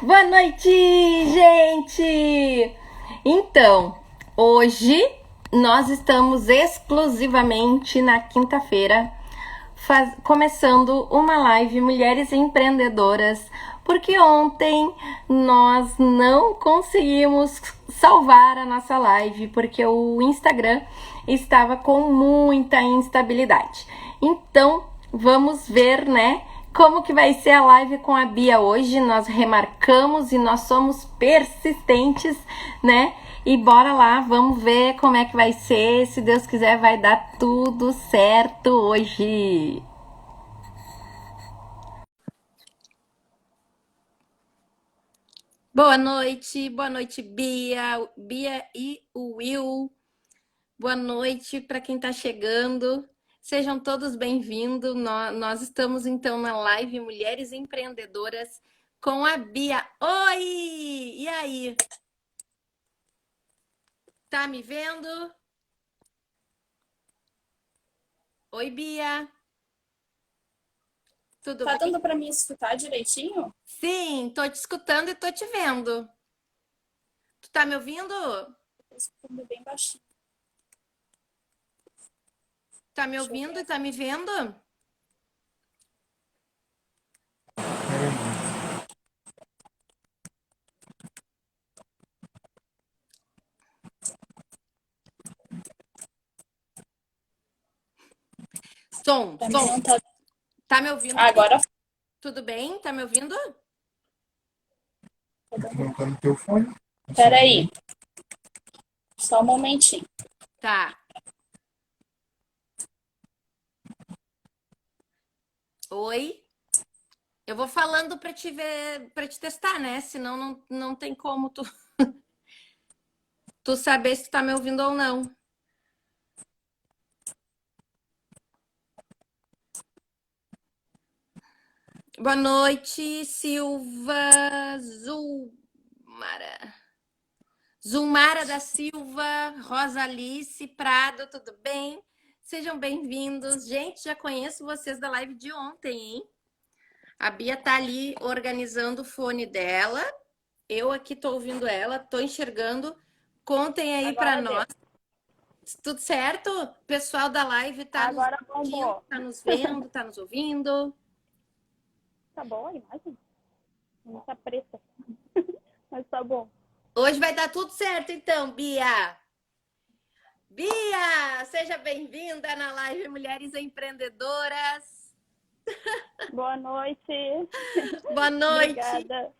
Boa noite, gente! Então, hoje nós estamos exclusivamente na quinta-feira começando uma live Mulheres Empreendedoras, porque ontem nós não conseguimos salvar a nossa live porque o Instagram estava com muita instabilidade. Então, vamos ver, né? Como que vai ser a live com a Bia hoje? Nós remarcamos e nós somos persistentes, né? E bora lá, vamos ver como é que vai ser. Se Deus quiser, vai dar tudo certo hoje. Boa noite, Bia e o Will. Boa noite para quem está chegando. Sejam todos bem-vindos. Nós estamos então na live Mulheres Empreendedoras com a Bia. Oi! E aí? Tá me vendo? Oi, Bia. Tudo Tá bem? dando pra me escutar direitinho? Sim, tô te escutando e tô te vendo. Tu tá me ouvindo? Tô escutando bem baixinho. Tá me Deixa eu ouvindo ver e tá aqui. me vendo? Som, Pra mim som. não tá. Tá me ouvindo bem? Agora Tudo bem? Tá me ouvindo? tá dando. Colocando teu fone. Peraí, só um momentinho. Tá. Oi? Eu vou falando para te ver, para te testar, né? Senão não tem como tu saber se tu tá me ouvindo ou não. Boa noite, Silva Zulmara. Zulmara da Silva, Rosalice Prado, tudo bem? Sejam bem-vindos. Gente, já conheço vocês da live de ontem, hein? A Bia tá ali organizando o fone dela. Eu aqui tô ouvindo ela, tô enxergando. Contem aí para Agora nós. deu. Tudo certo? O pessoal da live tá nos Agora assistindo, bombou. tá nos vendo, tá nos ouvindo. Tá boa a imagem? Não tá preta. Mas tá bom. Hoje vai dar tudo certo então, Bia. Bia, seja bem-vinda na live Mulheres Empreendedoras. Boa noite. Boa noite. Obrigada.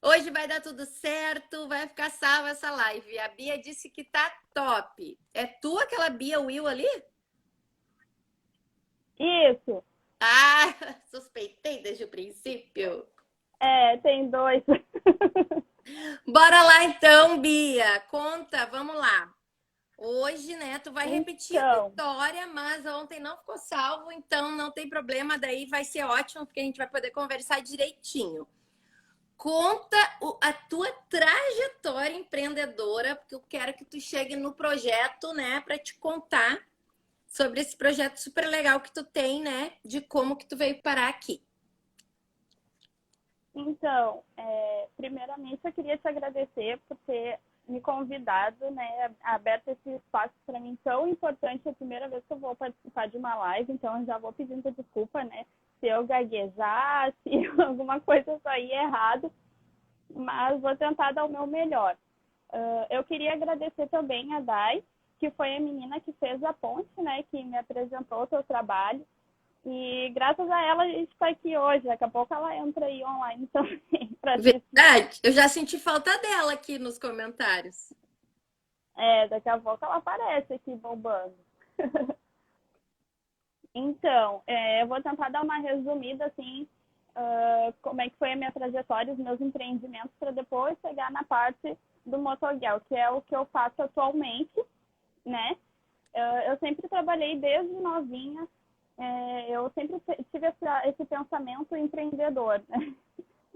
Hoje vai dar tudo certo, vai ficar salva essa live. A Bia disse que tá top. É tu aquela Bia Will ali? Isso. Ah, suspeitei desde o princípio. É, tem dois. Bora lá então, Bia. Conta, vamos lá. Hoje, né, tu vai repetir a tua Então, história, mas ontem não ficou salvo, então não tem problema, daí vai ser ótimo, porque a gente vai poder conversar direitinho. Conta a tua trajetória empreendedora, porque eu quero que tu chegue no projeto, né, para te contar sobre esse projeto super legal que tu tem, né, de como que tu veio parar aqui. primeiramente eu queria te agradecer por ter me convidado, né, aberto esse espaço para mim tão importante. É a primeira vez que eu vou participar de uma live, então eu já vou pedindo desculpa, né, se eu gaguejar, se alguma coisa sair errado, mas vou tentar dar o meu melhor. Eu queria agradecer também a Dai, que foi a menina que fez a ponte, né, que me apresentou o seu trabalho. E graças a ela a gente está aqui hoje. Daqui a pouco ela entra aí online também para assistir. Verdade? Eu já senti falta dela aqui nos comentários. Daqui a pouco ela aparece aqui bombando. Então, eu vou tentar dar uma resumida, assim, como é que foi a minha trajetória, os meus empreendimentos, para depois chegar na parte do motoguel, que é o que eu faço atualmente, né? Eu sempre trabalhei desde novinha, eu sempre tive esse pensamento empreendedor, né?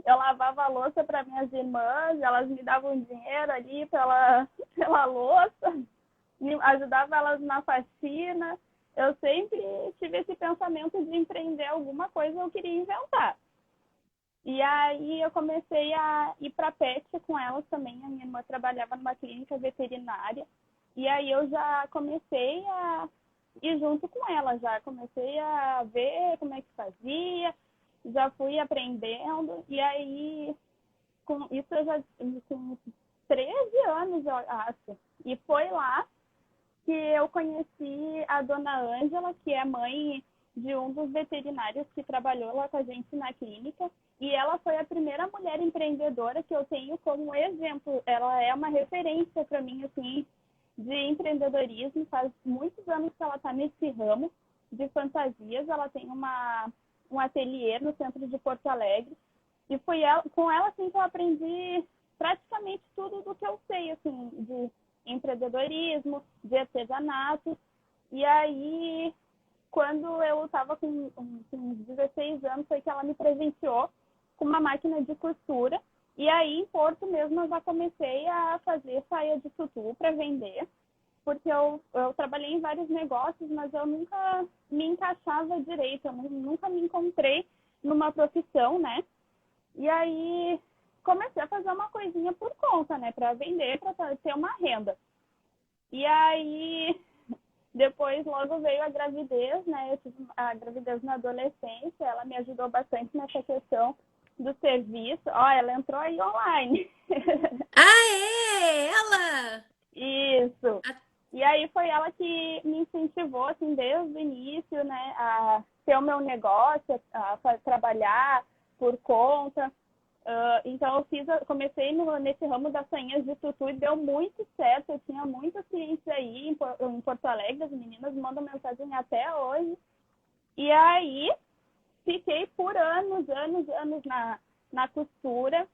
Eu lavava a louça para minhas irmãs, elas me davam dinheiro ali pela louça, ajudava elas na faxina. Eu sempre tive esse pensamento de empreender alguma coisa, eu queria inventar. E aí eu comecei a ir para pet com elas também. A minha irmã trabalhava numa clínica veterinária. E aí eu já comecei a ir junto com ela, já comecei a ver como é que fazia, já fui aprendendo. E aí, com isso eu já com 13 anos, eu acho. E foi lá que eu conheci a dona Ângela, que é mãe de um dos veterinários que trabalhou lá com a gente na clínica. E ela foi a primeira mulher empreendedora que eu tenho como exemplo. Ela é uma referência para mim, assim, de empreendedorismo. Faz muitos anos que ela está nesse ramo de fantasias. Ela tem um ateliê no centro de Porto Alegre. E foi ela, com ela assim, que eu aprendi praticamente tudo do que eu sei, assim, de empreendedorismo, de artesanato. E aí, quando eu estava com 16 anos, foi que ela me presenteou com uma máquina de costura. E aí, em Porto mesmo, eu já comecei a fazer saia de tutu para vender, porque eu trabalhei em vários negócios, mas eu nunca me encaixava direito, eu nunca me encontrei numa profissão, né? E aí, comecei a fazer uma coisinha por conta, né? Para vender, para ter uma renda. E aí, depois logo veio a gravidez, né? Eu tive a gravidez na adolescência, ela me ajudou bastante nessa questão do serviço. Ó, ela entrou aí online. Ah, é? Ela? Isso. E aí foi ela que me incentivou, assim, desde o início, né, a ter o meu negócio, a trabalhar por conta. Então eu comecei nesse ramo das sainhas de tutu e deu muito certo. Eu tinha muita clientes aí em Porto Alegre, as meninas mandam mensagem até hoje. E aí fiquei por anos na costura.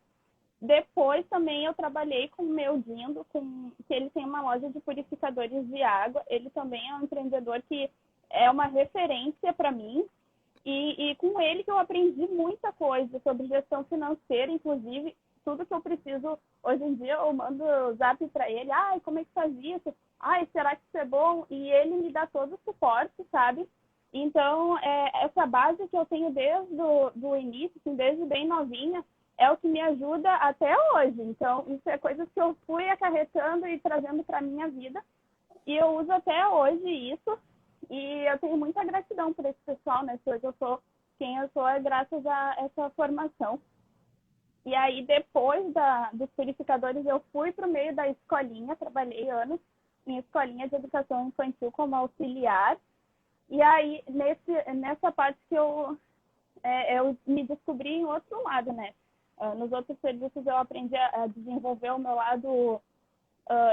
Depois também eu trabalhei com o meu Dindo, que ele tem uma loja de purificadores de água. Ele também é um empreendedor que é uma referência para mim. E com ele que eu aprendi muita coisa sobre gestão financeira, inclusive tudo que eu preciso. Hoje em dia eu mando zap para ele, ai, como é que faz isso? Ai, será que isso é bom? E ele me dá todo o suporte, sabe? Então, essa base que eu tenho desde do início, assim, desde bem novinha, é o que me ajuda até hoje. Então, isso é coisas que eu fui acarretando e trazendo para a minha vida. E eu uso até hoje isso. E eu tenho muita gratidão por esse pessoal, né? Se hoje eu sou quem eu sou é graças a essa formação. E aí, depois dos purificadores, eu fui para o meio da escolinha, trabalhei anos em escolinha de educação infantil como auxiliar. E aí, nessa parte que eu me descobri em outro lado, né? Nos outros serviços eu aprendi a desenvolver o meu lado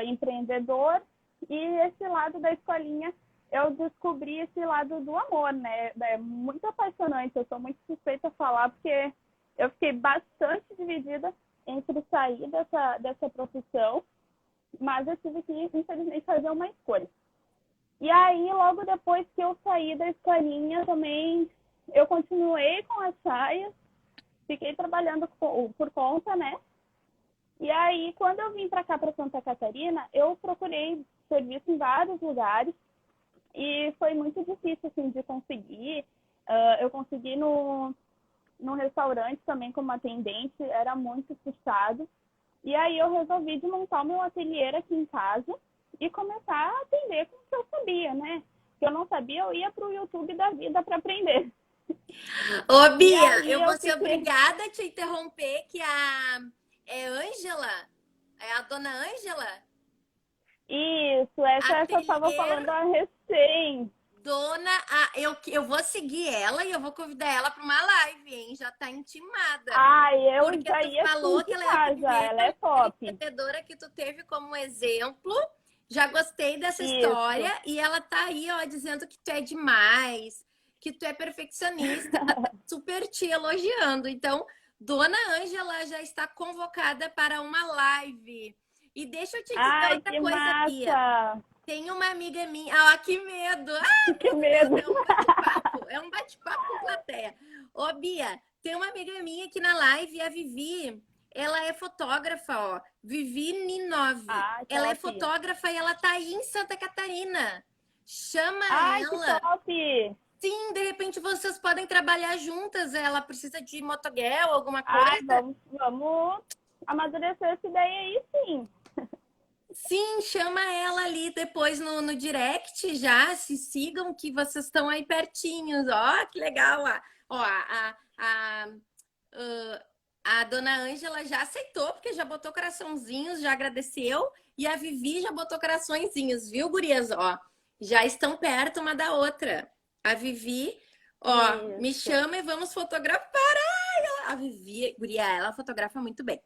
empreendedor, e esse lado da escolinha eu descobri esse lado do amor, né? É muito apaixonante, eu sou muito suspeita a falar, porque eu fiquei bastante dividida entre sair dessa profissão, mas eu tive que, infelizmente, fazer uma escolha. E aí, logo depois que eu saí da escolinha, também eu continuei com as saias, fiquei trabalhando por conta, né? E aí, quando eu vim para cá, para Santa Catarina, eu procurei serviço em vários lugares e foi muito difícil, assim, de conseguir. Eu consegui num restaurante também como atendente, era muito puxado. E aí eu resolvi de montar o meu ateliê aqui em casa e começar a atender com o que eu sabia, né? Se eu não sabia, eu ia para o YouTube da vida para aprender. Ô, E Bia, aí eu vou eu ser fiquei... obrigada a te interromper, que é Ângela, é a dona Ângela, Isso, essa é que eu estava ateliê falando a recém. eu vou seguir ela e eu vou convidar ela para uma live, hein? Já tá intimada. Ai, eu Porque já tu ia te falou que ela é a indicar já, primeira ela é mulher top. empreendedora que tu teve como exemplo. Já gostei dessa Isso. história e ela tá aí, ó, dizendo que tu é demais, que tu é perfeccionista, ela tá super te elogiando. Então, Dona Ângela já está convocada para uma live. E deixa eu te dizer Ai, outra que coisa, Bia. massa! Tem uma amiga minha. Ah, que medo! Ah, Que meu Deus, medo! é um bate-papo. É um bate-papo com plateia. Ô, Bia, tem uma amiga minha aqui na live, a Vivi. Ela é fotógrafa, ó. Vivi Ninove. Ai, Ela é top! fotógrafa e ela tá aí em Santa Catarina. Chama Ai, que ela. top! Sim, de repente vocês podem trabalhar juntas. Ela precisa de motoguel, alguma Ai, coisa. vamos amadurecer essa ideia aí, sim. Sim, chama ela ali depois no direct já. Se sigam que vocês estão aí pertinhos. Ó, que legal. Ó, a dona Ângela já aceitou, porque já botou coraçãozinhos, já agradeceu. E a Vivi já botou coraçõezinhos, viu, gurias? Ó, já estão perto uma da outra. A Vivi, ó, me Isso. chama e vamos fotografar. Ai, a Vivi, guria, ela fotografa muito bem.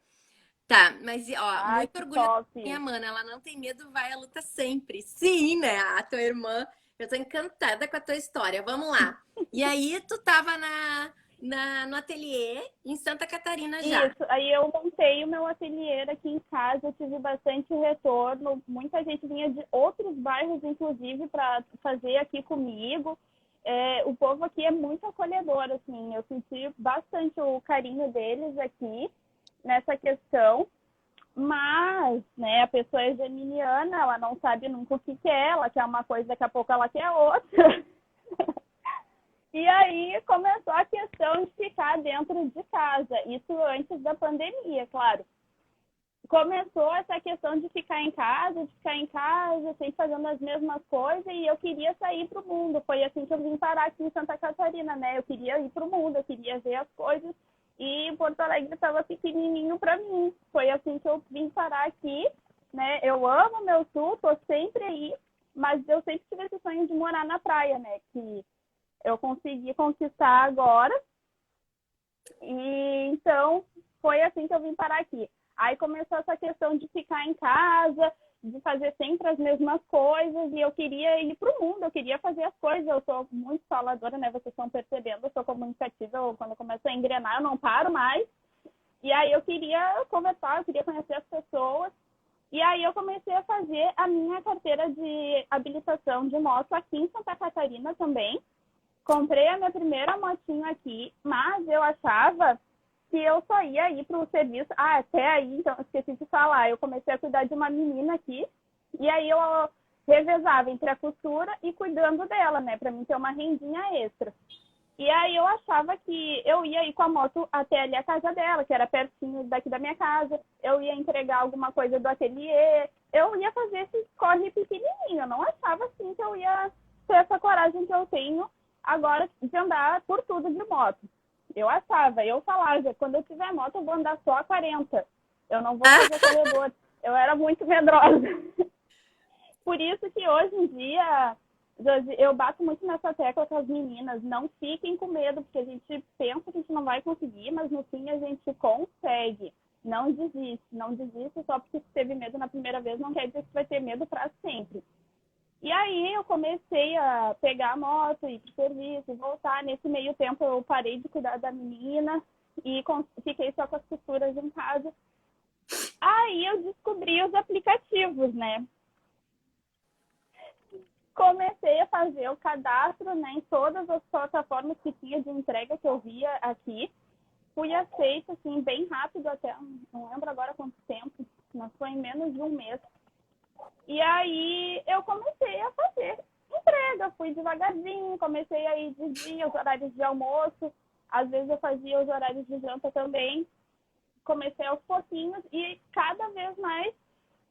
Tá, mas ó, Ai, muito que orgulho da top. minha mana, ela não tem medo, vai à luta sempre. Sim, né? A tua irmã, eu tô encantada com a tua história. Vamos lá. E aí, tu tava no ateliê em Santa Catarina já. Isso, aí eu montei o meu ateliê aqui em casa, eu tive bastante retorno, muita gente vinha de outros bairros, inclusive, para fazer aqui comigo. O povo aqui é muito acolhedor, assim, eu senti bastante o carinho deles aqui nessa questão, mas, né, a pessoa é geminiana, ela não sabe nunca o que quer, ela quer uma coisa, daqui a pouco ela quer outra. E aí começou a questão de ficar dentro de casa, isso antes da pandemia, claro. Começou essa questão de ficar em casa, sempre fazendo as mesmas coisas, e eu queria sair para o mundo. Foi assim que eu vim parar aqui em Santa Catarina, né? Eu queria ir para o mundo, eu queria ver as coisas, e Porto Alegre estava pequenininho para mim. Foi assim que eu vim parar aqui, né? Eu amo meu sul, tô sempre aí, mas eu sempre tive esse sonho de morar na praia, né? Que eu consegui conquistar agora. E então foi assim que eu vim parar aqui. Aí começou essa questão de ficar em casa, de fazer sempre as mesmas coisas, e eu queria ir para o mundo, eu queria fazer as coisas. Eu sou muito faladora, né? Vocês estão percebendo, eu sou comunicativa, quando eu começo a engrenar, eu não paro mais. E aí eu queria conversar, eu queria conhecer as pessoas. E aí eu comecei a fazer a minha carteira de habilitação de moto aqui em Santa Catarina também. Comprei a minha primeira motinha aqui, mas eu achava que eu só ia ir para o serviço. Ah, até aí, então, esqueci de falar. Eu comecei a cuidar de uma menina aqui, e aí eu revezava entre a costura e cuidando dela, né, para mim ter uma rendinha extra. E aí eu achava que eu ia ir com a moto até ali a casa dela, que era pertinho daqui da minha casa. Eu ia entregar alguma coisa do ateliê. Eu ia fazer esse corre pequenininho. Eu não achava assim que eu ia ter essa coragem que eu tenho agora de andar por tudo de moto. Eu falava, quando eu tiver moto eu vou andar só a 40. Eu não vou fazer corredor. Eu era muito medrosa. Por isso que hoje em dia eu bato muito nessa tecla com as meninas. Não fiquem com medo, porque a gente pensa que a gente não vai conseguir, mas no fim a gente consegue. Não desiste, não desiste só porque você teve medo na primeira vez, não quer dizer que você vai ter medo para sempre. E aí eu comecei a pegar a moto, ir pro serviço, voltar. Nesse meio tempo eu parei de cuidar da menina e fiquei só com as costuras em casa. Aí eu descobri os aplicativos, né? Comecei a fazer o cadastro, né, em todas as plataformas que tinha de entrega que eu via aqui. Fui aceita, assim, bem rápido até, não lembro agora quanto tempo, mas foi em menos de um mês. E aí eu comecei a fazer entrega, fui devagarzinho, comecei a ir de dia, os horários de almoço, às vezes eu fazia os horários de janta também. Comecei aos pouquinhos e cada vez mais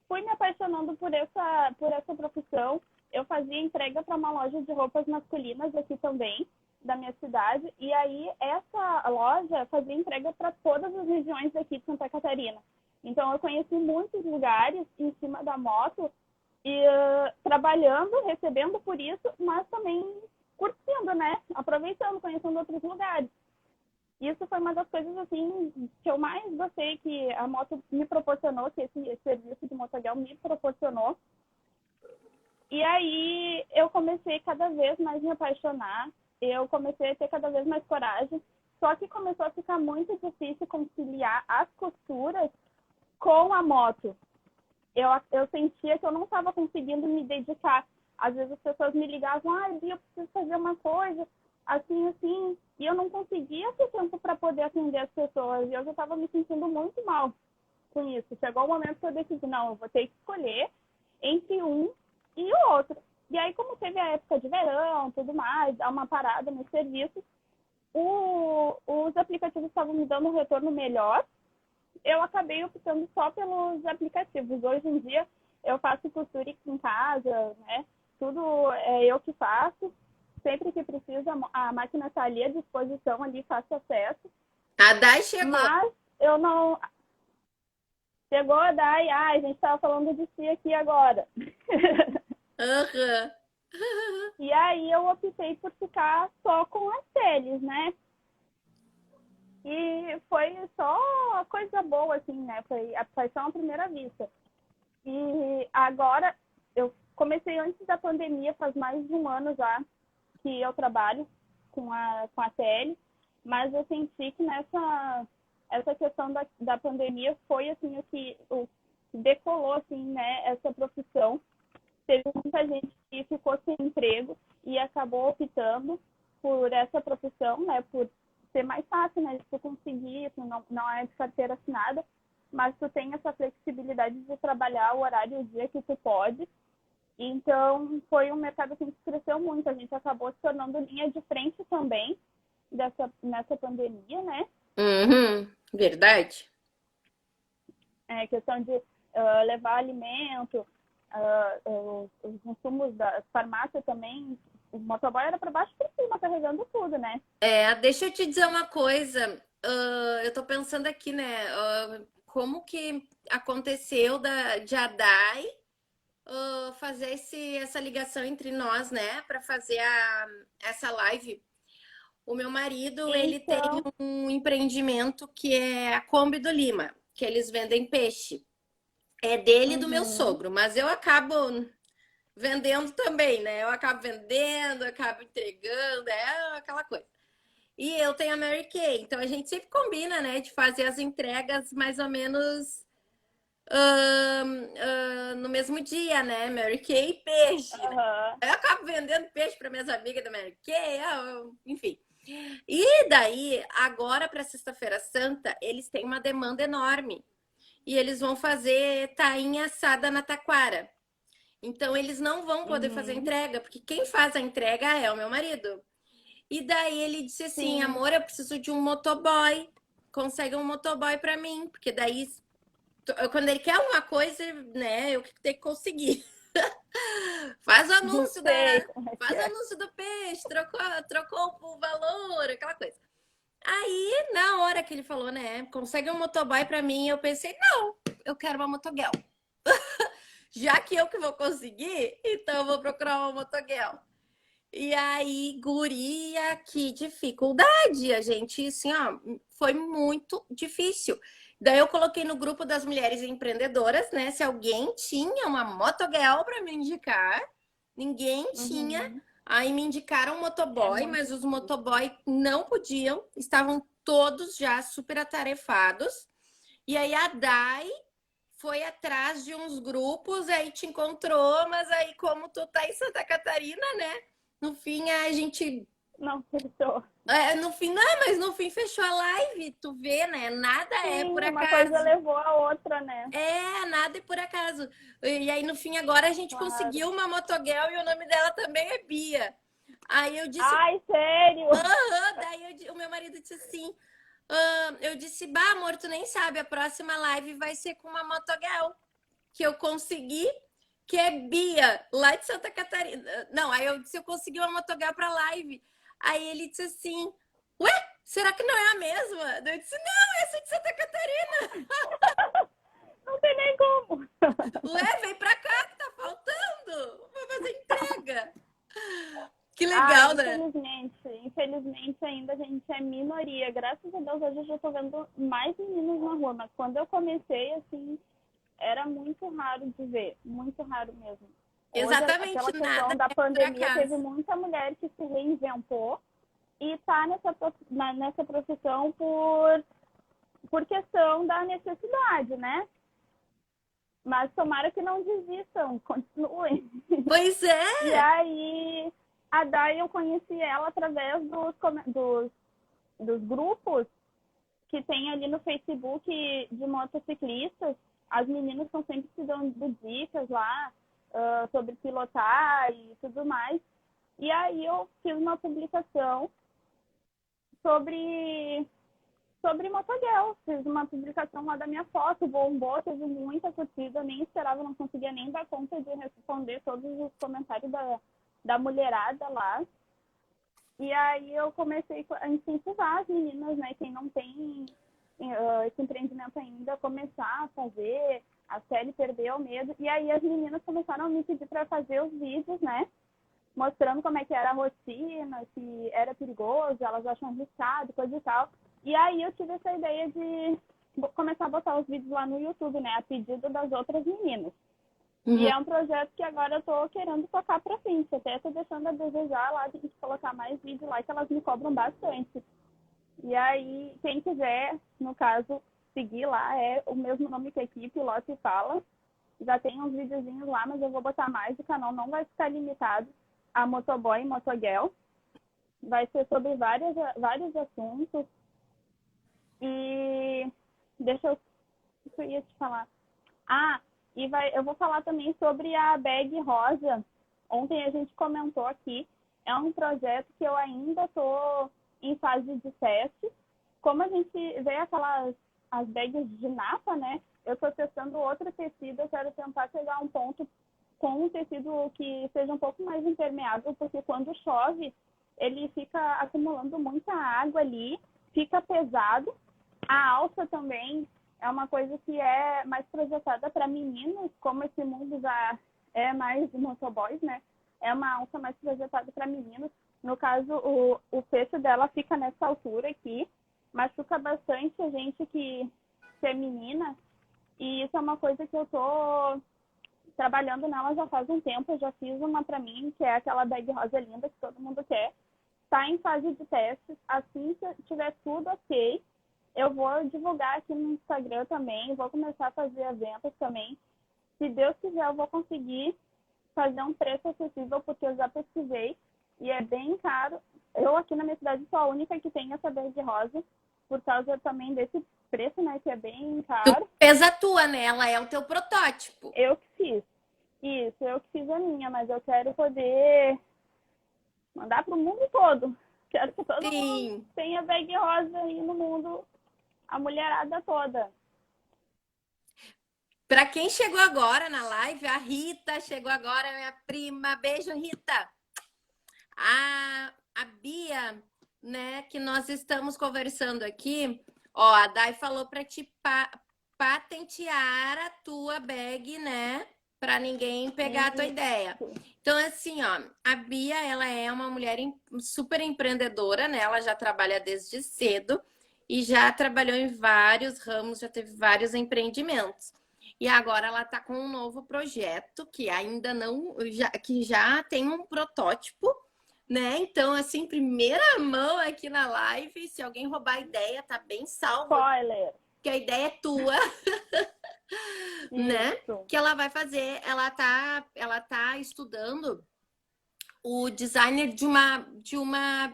fui me apaixonando por essa profissão. Eu fazia entrega para uma loja de roupas masculinas aqui também, da minha cidade. E aí, essa loja fazia entrega para todas as regiões aqui de Santa Catarina. Então, eu conheci muitos lugares em cima da moto, e trabalhando, recebendo por isso, mas também curtindo, né? Aproveitando, conhecendo outros lugares. Isso foi uma das coisas assim que eu mais gostei que a moto me proporcionou, que esse serviço de motoguel me proporcionou. E aí eu comecei cada vez mais me apaixonar, eu comecei a ter cada vez mais coragem, só que começou a ficar muito difícil conciliar as costuras com a moto. Eu sentia que eu não estava conseguindo me dedicar. Às vezes as pessoas me ligavam, Bia, eu preciso fazer uma coisa, assim, assim, e eu não conseguia ter tempo para poder atender as pessoas, e eu já estava me sentindo muito mal com isso. Chegou o momento que eu decidi, não, eu vou ter que escolher entre um e o outro. E aí, como teve a época de verão, tudo mais, dá uma parada nos serviços, os aplicativos estavam me dando um retorno melhor, eu acabei optando só pelos aplicativos. Hoje em dia, eu faço costura aqui em casa, né? Tudo é eu que faço. Sempre que precisa, a máquina está ali à disposição, ali faço acesso. A Dai chegou. Mas eu não. Chegou a Dai, a gente estava falando de si aqui agora. Aham. E aí eu optei por ficar só com as teles, né? E foi só coisa boa, assim, né? Foi a paixão à primeira vista. E agora, eu comecei antes da pandemia, faz mais de um ano já que eu trabalho com a TL, mas eu senti que essa questão da pandemia foi, assim, o que decolou, assim, né, essa profissão. Teve muita gente que ficou sem emprego e acabou optando por essa profissão, né, por ser mais fácil, né, de tu conseguir, tu não é de carteira assinada, mas tu tem essa flexibilidade de trabalhar o horário e o dia que tu pode. Então, foi um mercado assim, que cresceu muito. A gente acabou se tornando linha de frente também nessa pandemia, né? Uhum. Verdade? Questão de levar alimento, os insumos da farmácia também. O motoboy era para baixo e para cima, carregando tudo, né? Deixa eu te dizer uma coisa. Eu tô pensando aqui, né? Como que aconteceu de a Dai fazer essa ligação entre nós, né? Para fazer essa live. O meu marido, ele tem Então, um empreendimento que é a Kombi do Lima, que eles vendem peixe. É dele e do meu uhum, sogro, mas eu acabo vendendo também, né? Eu acabo vendendo, acabo entregando, é aquela coisa. E eu tenho a Mary Kay, então a gente sempre combina, né, de fazer as entregas mais ou menos no mesmo dia, né? Mary Kay e peixe, né? uhum, Eu acabo vendendo peixe para minhas amigas da Mary Kay, enfim. E daí, agora para Sexta-feira Santa, eles têm uma demanda enorme. E eles vão fazer tainha assada na taquara. Então, eles não vão poder fazer uhum, entrega, porque quem faz a entrega é o meu marido. E daí ele disse assim: sim, amor, eu preciso de um motoboy. Consegue um motoboy para mim, porque daí, quando ele quer uma coisa, né, eu tenho que conseguir. Faz o anúncio sei como é que faz o é. anúncio do peixe, trocou o valor, aquela coisa. Aí, na hora que ele falou, né, consegue um motoboy para mim, eu pensei, não, eu quero uma motoguel. Já que eu que vou conseguir, então eu vou procurar uma motoguel. E aí, guria, que dificuldade. A gente, assim, ó, foi muito difícil. Daí eu coloquei no grupo das mulheres empreendedoras, né? Se alguém tinha uma motoguel para me indicar, ninguém tinha. Uhum, Aí me indicaram um é motoboy, muito mas os difícil. motoboy não podiam, estavam todos já super atarefados. E aí a Dai foi atrás de uns grupos, aí te encontrou, mas aí como tu tá em Santa Catarina, né? No fim a gente Não fechou. no fim, não, mas no fim fechou a live, tu vê, né? Nada é por Sim, uma coisa acaso. levou a outra, né? Nada é por acaso. E aí no fim agora a gente Claro. conseguiu uma motoguel e o nome dela também é Bia. Aí eu disse, Ai, sério? daí o meu marido disse assim, eu disse, bah, amor, tu nem sabe, a próxima live vai ser com uma motoguel que eu consegui, que é Bia, lá de Santa Catarina. Não, aí eu disse, eu consegui uma motoguel pra live. Aí ele disse assim, ué, será que não é a mesma? Eu disse, não, essa é de Santa Catarina. Não tem nem como. Ué, vem pra cá que tá faltando. Vou fazer entrega. Que Ah, legal, né? infelizmente ainda a gente é minoria. Graças a Deus hoje eu já tô vendo mais meninos na rua, mas quando eu comecei, assim, era muito raro de ver, muito raro mesmo. Hoje, Exatamente, aquela nada questão da é por pandemia, teve acaso. muita mulher que se reinventou e tá nessa profissão por questão da necessidade, né? Mas tomara que não desistam, continuem. Pois E é. aí, a Dai, eu conheci ela através dos grupos que tem ali no Facebook de motociclistas. As meninas estão sempre se dando dicas lá, sobre pilotar e tudo mais. E aí eu fiz uma publicação sobre Motogel. Fiz uma publicação lá da minha foto, bombou, teve muita curtida, nem esperava, não conseguia nem dar conta de responder todos os comentários da mulherada lá. E aí eu comecei a incentivar as meninas, né, quem não tem esse empreendimento ainda, começar a fazer, a Kelly perdeu o medo. E aí as meninas começaram a me pedir para fazer os vídeos, né, mostrando como é que era a rotina, se era perigoso, elas acham arriscado, coisa e tal. E aí eu tive essa ideia de começar a botar os vídeos lá no YouTube, né, a pedido das outras meninas. Uhum. E é um projeto que agora eu tô querendo tocar pra frente. Até tô deixando a desejar lá de colocar mais vídeos lá, que elas me cobram bastante. E aí, quem quiser, no caso, seguir lá, é o mesmo nome que aqui, Piloto e Fala. Já tem uns videozinhos lá, mas eu vou botar mais. O canal não vai ficar limitado a motoboy e motogel. Vai ser sobre vários assuntos. E deixa eu... O que eu ia te falar? Eu vou falar também sobre a bag rosa. Ontem a gente comentou aqui. É um projeto que eu ainda estou em fase de teste. Como a gente vê as bags de napa, né? Eu estou testando outro tecido. Eu quero tentar pegar um ponto com um tecido que seja um pouco mais impermeável, porque quando chove, ele fica acumulando muita água ali, fica pesado. A alça também é uma coisa que é mais projetada para meninos, como esse mundo já é mais de motoboys, né? É uma alça mais projetada para meninos. No caso, o fecho dela fica nessa altura aqui, machuca bastante a gente que é menina, e isso é uma coisa que eu tô trabalhando nela já faz um tempo. Eu já fiz uma para mim, que é aquela bag rosa linda que todo mundo quer. Está em fase de testes. Assim que tiver tudo ok, eu vou divulgar aqui no Instagram também, vou começar a fazer eventos também. Se Deus quiser, eu vou conseguir fazer um preço acessível, porque eu já pesquisei e é bem caro. Eu aqui na minha cidade sou a única que tem essa bag rosa, por causa também desse preço, né, que é bem caro. Tu fez a tua, né? Ela é o teu protótipo. Eu que fiz. Isso, eu que fiz a minha, mas eu quero poder mandar para o mundo todo. Quero que todo mundo tenha bag rosa aí no mundo, a mulherada toda. Para quem chegou agora na live, a Rita chegou agora, minha prima. Beijo, Rita. A Bia, né, que nós estamos conversando aqui, ó, a Dai falou para te patentear a tua bag, né, para ninguém pegar a tua ideia. Então, assim, ó, a Bia, ela é uma mulher super empreendedora, né, ela já trabalha desde cedo e já trabalhou em vários ramos, já teve vários empreendimentos. E agora ela está com um novo projeto que ainda não, que já tem um protótipo, né? Então, assim, primeira mão aqui na live, se alguém roubar a ideia, tá bem salvo. Spoiler! Que a ideia é tua. Né? Que ela vai fazer, ela tá estudando o designer de uma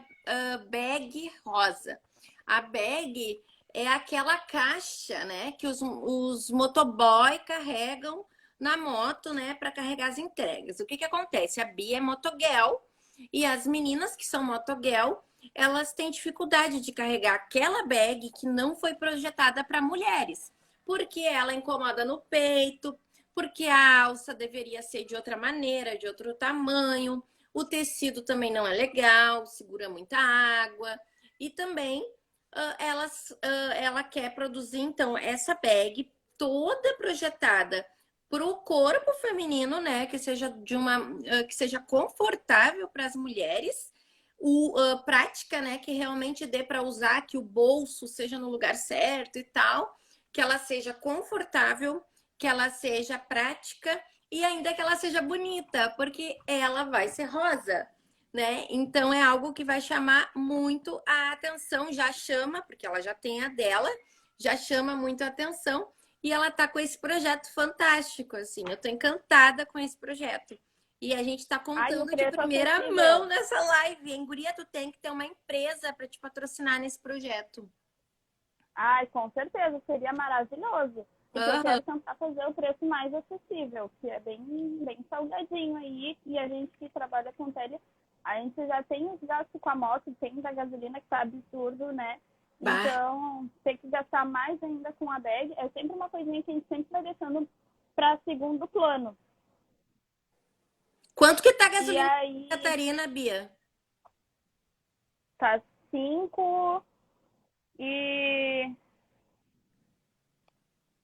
bag rosa. A bag é aquela caixa, né, que os motoboy carregam na moto, né, para carregar as entregas. O que que acontece? A Bia é motogel e as meninas que são motogel, elas têm dificuldade de carregar aquela bag que não foi projetada para mulheres, porque ela incomoda no peito, porque a alça deveria ser de outra maneira, de outro tamanho, o tecido também não é legal, segura muita água e também ela quer produzir, então, essa bag toda projetada para o corpo feminino, né? Que seja que seja confortável para as mulheres, prática, né? Que realmente dê para usar, que o bolso seja no lugar certo e tal, que ela seja confortável, que ela seja prática e ainda que ela seja bonita, porque ela vai ser rosa, né? Então é algo que vai chamar muito a atenção, já chama, porque ela já tem a dela, já chama muito a atenção e ela tá com esse projeto fantástico, assim. Eu tô encantada com esse projeto. E a gente tá contando de primeira mão nessa live. Hein, guria, tu tem que ter uma empresa para te patrocinar nesse projeto. Ai, com certeza, seria maravilhoso. Porque eu Aham. quero tentar fazer o preço mais acessível, que é bem salgadinho aí. E a gente que trabalha com tele, a gente já tem os gastos com a moto, tem da gasolina que tá absurdo, né? Bah. Então, ter que gastar mais ainda com a bag é sempre uma coisinha que a gente sempre vai deixando para segundo plano. Quanto que tá a E gasolina em Santa aí, Catarina, Bia? tá 5 e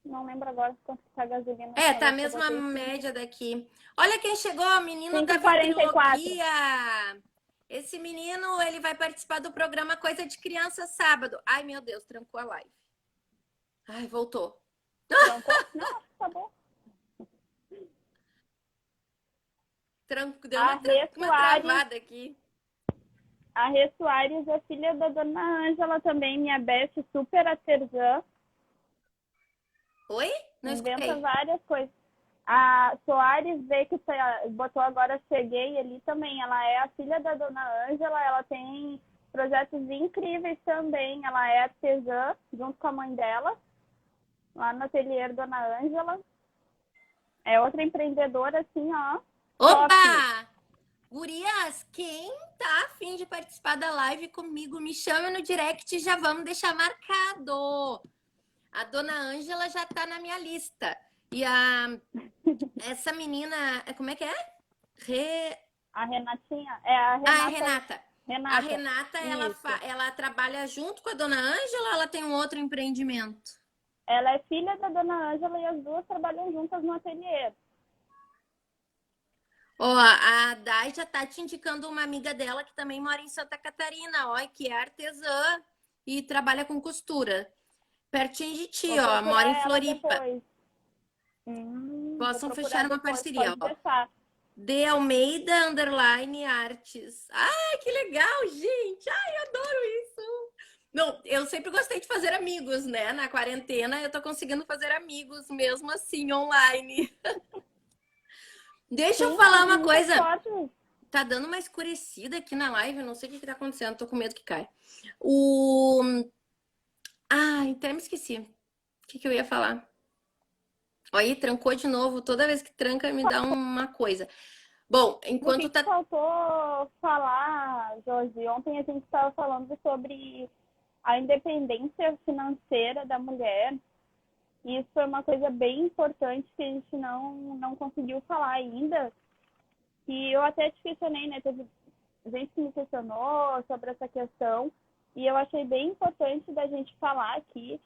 não lembro agora quanto tá a gasolina É, essa tá a vez que eu mesma botei 5. média daqui. Olha quem chegou, o menino da 5,44. ventriloquia. Esse menino, ele vai participar do programa Coisa de Criança sábado. Ai, meu Deus, trancou a live. Ai, voltou. Trancou? Não, acho que tá bom. Deu A Rê uma Soares, travada aqui. a Rê Soares é filha da dona Ângela também, minha best, super artesã, Oi? Não inventa escutei. várias coisas. A Soares V, que botou agora Cheguei ali também, ela é a filha da dona Ângela, ela tem projetos incríveis também, ela é artesã, junto com a mãe dela, lá no ateliê Dona Ângela. É outra empreendedora, assim, ó, top. Opa! Gurias, quem tá a fim de participar da live comigo, me chama no direct e já vamos deixar marcado. A dona Ângela já tá na minha lista. E essa menina, como é que é? Re... A Renatinha, é a Ah, é Renata. Renata. A Renata, Renata, isso. ela trabalha junto com a dona Ângela ou ela tem um outro empreendimento? Ela é filha da dona Ângela e as duas trabalham juntas no ateliê. Ó, a Dai já tá te indicando uma amiga dela que também mora em Santa Catarina, ó, que é artesã e trabalha com costura. Pertinho de ti, Vou ó, mora em procurar ela Floripa. depois. Vou Possam fechar procurar uma depois, parceria, pode ó. deixar. De Almeida Underline Artes. Ai, que legal, gente! Ai, adoro isso! Não, eu sempre gostei de fazer amigos, né? Na quarentena eu tô conseguindo fazer amigos mesmo assim online. Deixa eu Sim, falar abre uma muitas coisa. portas. Tá dando uma escurecida aqui na live, não sei o que tá acontecendo, tô com medo que caia. O. Até me esqueci. O que eu ia falar? Aí, trancou de novo. Toda vez que tranca, me dá uma coisa. Bom, Do enquanto que tá. faltou falar, Josi? Ontem a gente estava falando sobre a independência financeira da mulher. E isso foi uma coisa bem importante que a gente não conseguiu falar ainda. E eu até te questionei, né? Teve gente que me questionou sobre essa questão. E eu achei bem importante da gente falar aqui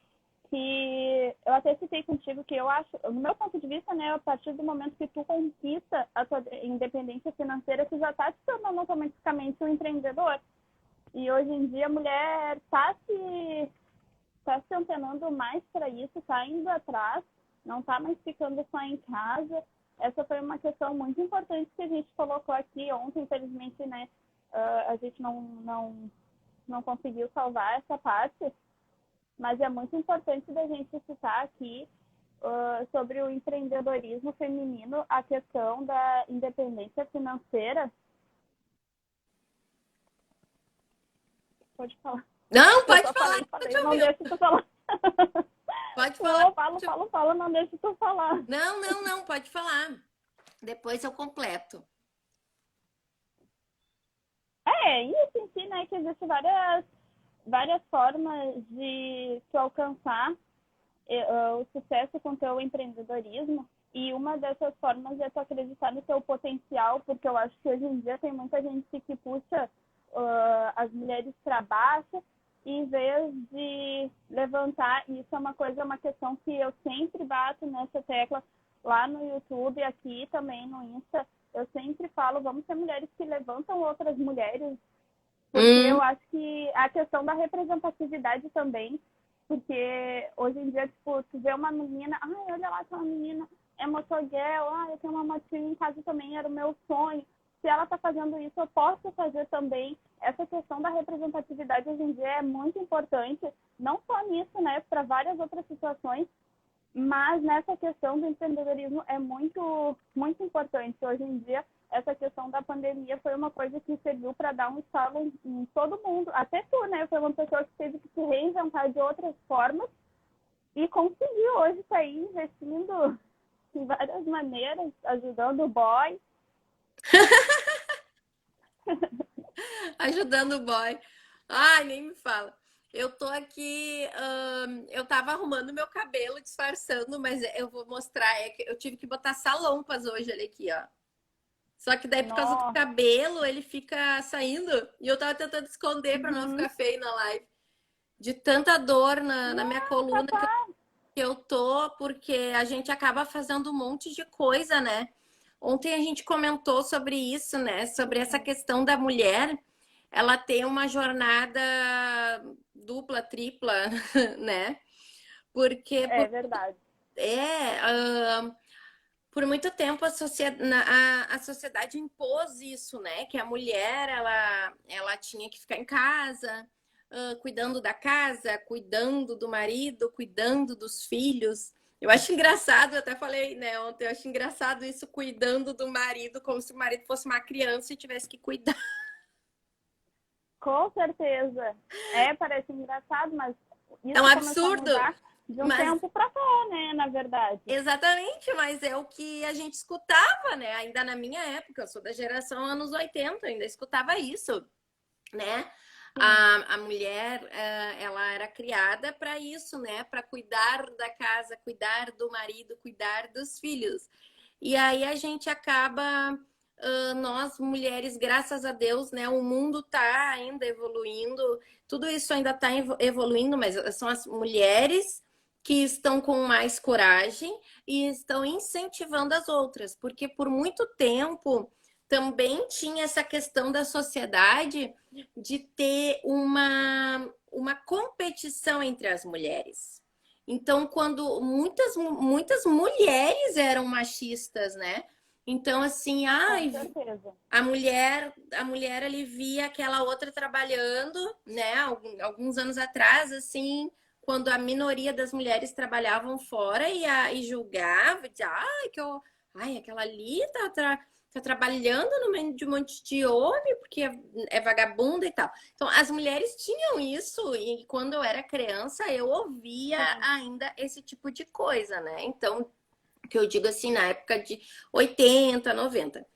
que eu até citei contigo que eu acho, no meu ponto de vista, né, a partir do momento que tu conquista a tua independência financeira, tu já está te tornando automaticamente um empreendedor. E hoje em dia a mulher tá se antenando mais para isso, está indo atrás, não está mais ficando só em casa. Essa foi uma questão muito importante que a gente colocou aqui ontem, infelizmente, né, a gente não conseguiu salvar essa parte, mas é muito importante da gente citar aqui sobre o empreendedorismo feminino, a questão da independência financeira. Pode falar. Não, Eu pode só falar, falei, tô te falei, não ouvindo. deixa tu falar. Pode falar. Não, falo, não deixa tu falar. Não, não, não, pode falar. Depois eu completo. Isso em si, né, que existem várias formas de tu alcançar o sucesso com o teu empreendedorismo. E uma dessas formas é tu acreditar no teu potencial, porque eu acho que hoje em dia tem muita gente que puxa as mulheres para baixo, e em vez de levantar, e isso é uma questão que eu sempre bato nessa tecla lá no YouTube e aqui também no Insta, eu sempre falo, vamos ser mulheres que levantam outras mulheres, porque Hum, eu acho que a questão da representatividade também, porque hoje em dia, tipo, tu vê uma menina, ai, olha lá, aquela menina é motoguel, eu tenho uma motinha em casa também, era o meu sonho. Se ela está fazendo isso, eu posso fazer também. Essa questão da representatividade hoje em dia é muito importante, não só nisso, né, para várias outras situações, mas nessa questão do empreendedorismo é muito, muito importante. Hoje em dia, essa questão da pandemia foi uma coisa que serviu para dar um estalo em todo mundo. Até tu, né? Foi uma pessoa que teve que se reinventar de outras formas e conseguiu hoje sair investindo em várias maneiras, ajudando o boy. Ajudando o boy. Ai, nem me fala. Eu tô aqui, eu tava arrumando meu cabelo, disfarçando, mas eu vou mostrar. É que eu tive que botar salompas hoje, olha aqui, ó. Só que daí, por causa do Nossa. cabelo, ele fica saindo. E eu tava tentando esconder pra não Uhum. ficar feio na live. De tanta dor na minha Não, coluna capaz. que eu tô, porque a gente acaba fazendo um monte de coisa, né? Ontem a gente comentou sobre isso, né? Sobre essa questão da mulher, ela ter uma jornada dupla, tripla, né? Porque É verdade. é, por muito tempo a sociedade impôs isso, né? Que a mulher ela tinha que ficar em casa, cuidando da casa, cuidando do marido, cuidando dos filhos. Eu acho engraçado, eu até falei, né, ontem, eu acho engraçado isso, cuidando do marido, como se o marido fosse uma criança e tivesse que cuidar. Com certeza. Parece engraçado, mas É um isso começou a absurdo, mudar de um mas tempo para cá, né? Na verdade. exatamente, mas é o que a gente escutava, né? Ainda na minha época, eu sou da geração anos 80, ainda escutava isso, né? Sim. A mulher, ela era criada para isso, né? Para cuidar da casa, cuidar do marido, cuidar dos filhos. E aí a gente acaba, nós mulheres, graças a Deus, né? O mundo está ainda evoluindo, tudo isso ainda está evoluindo, mas são as mulheres que estão com mais coragem e estão incentivando as outras, porque por muito tempo também tinha essa questão da sociedade de ter uma competição entre as mulheres. Então, quando muitas mulheres eram machistas, né? Então, assim, Com ai, certeza. a mulher ali via aquela outra trabalhando, né? Alguns anos atrás, assim, quando a minoria das mulheres trabalhavam fora e julgava, dizia, ai, aquela ali tá trabalhando no meio de um monte de homem porque é vagabunda e tal. Então, as mulheres tinham isso e quando eu era criança eu ouvia Sim. ainda esse tipo de coisa, né? Então, que eu digo assim, na época de 80, 90.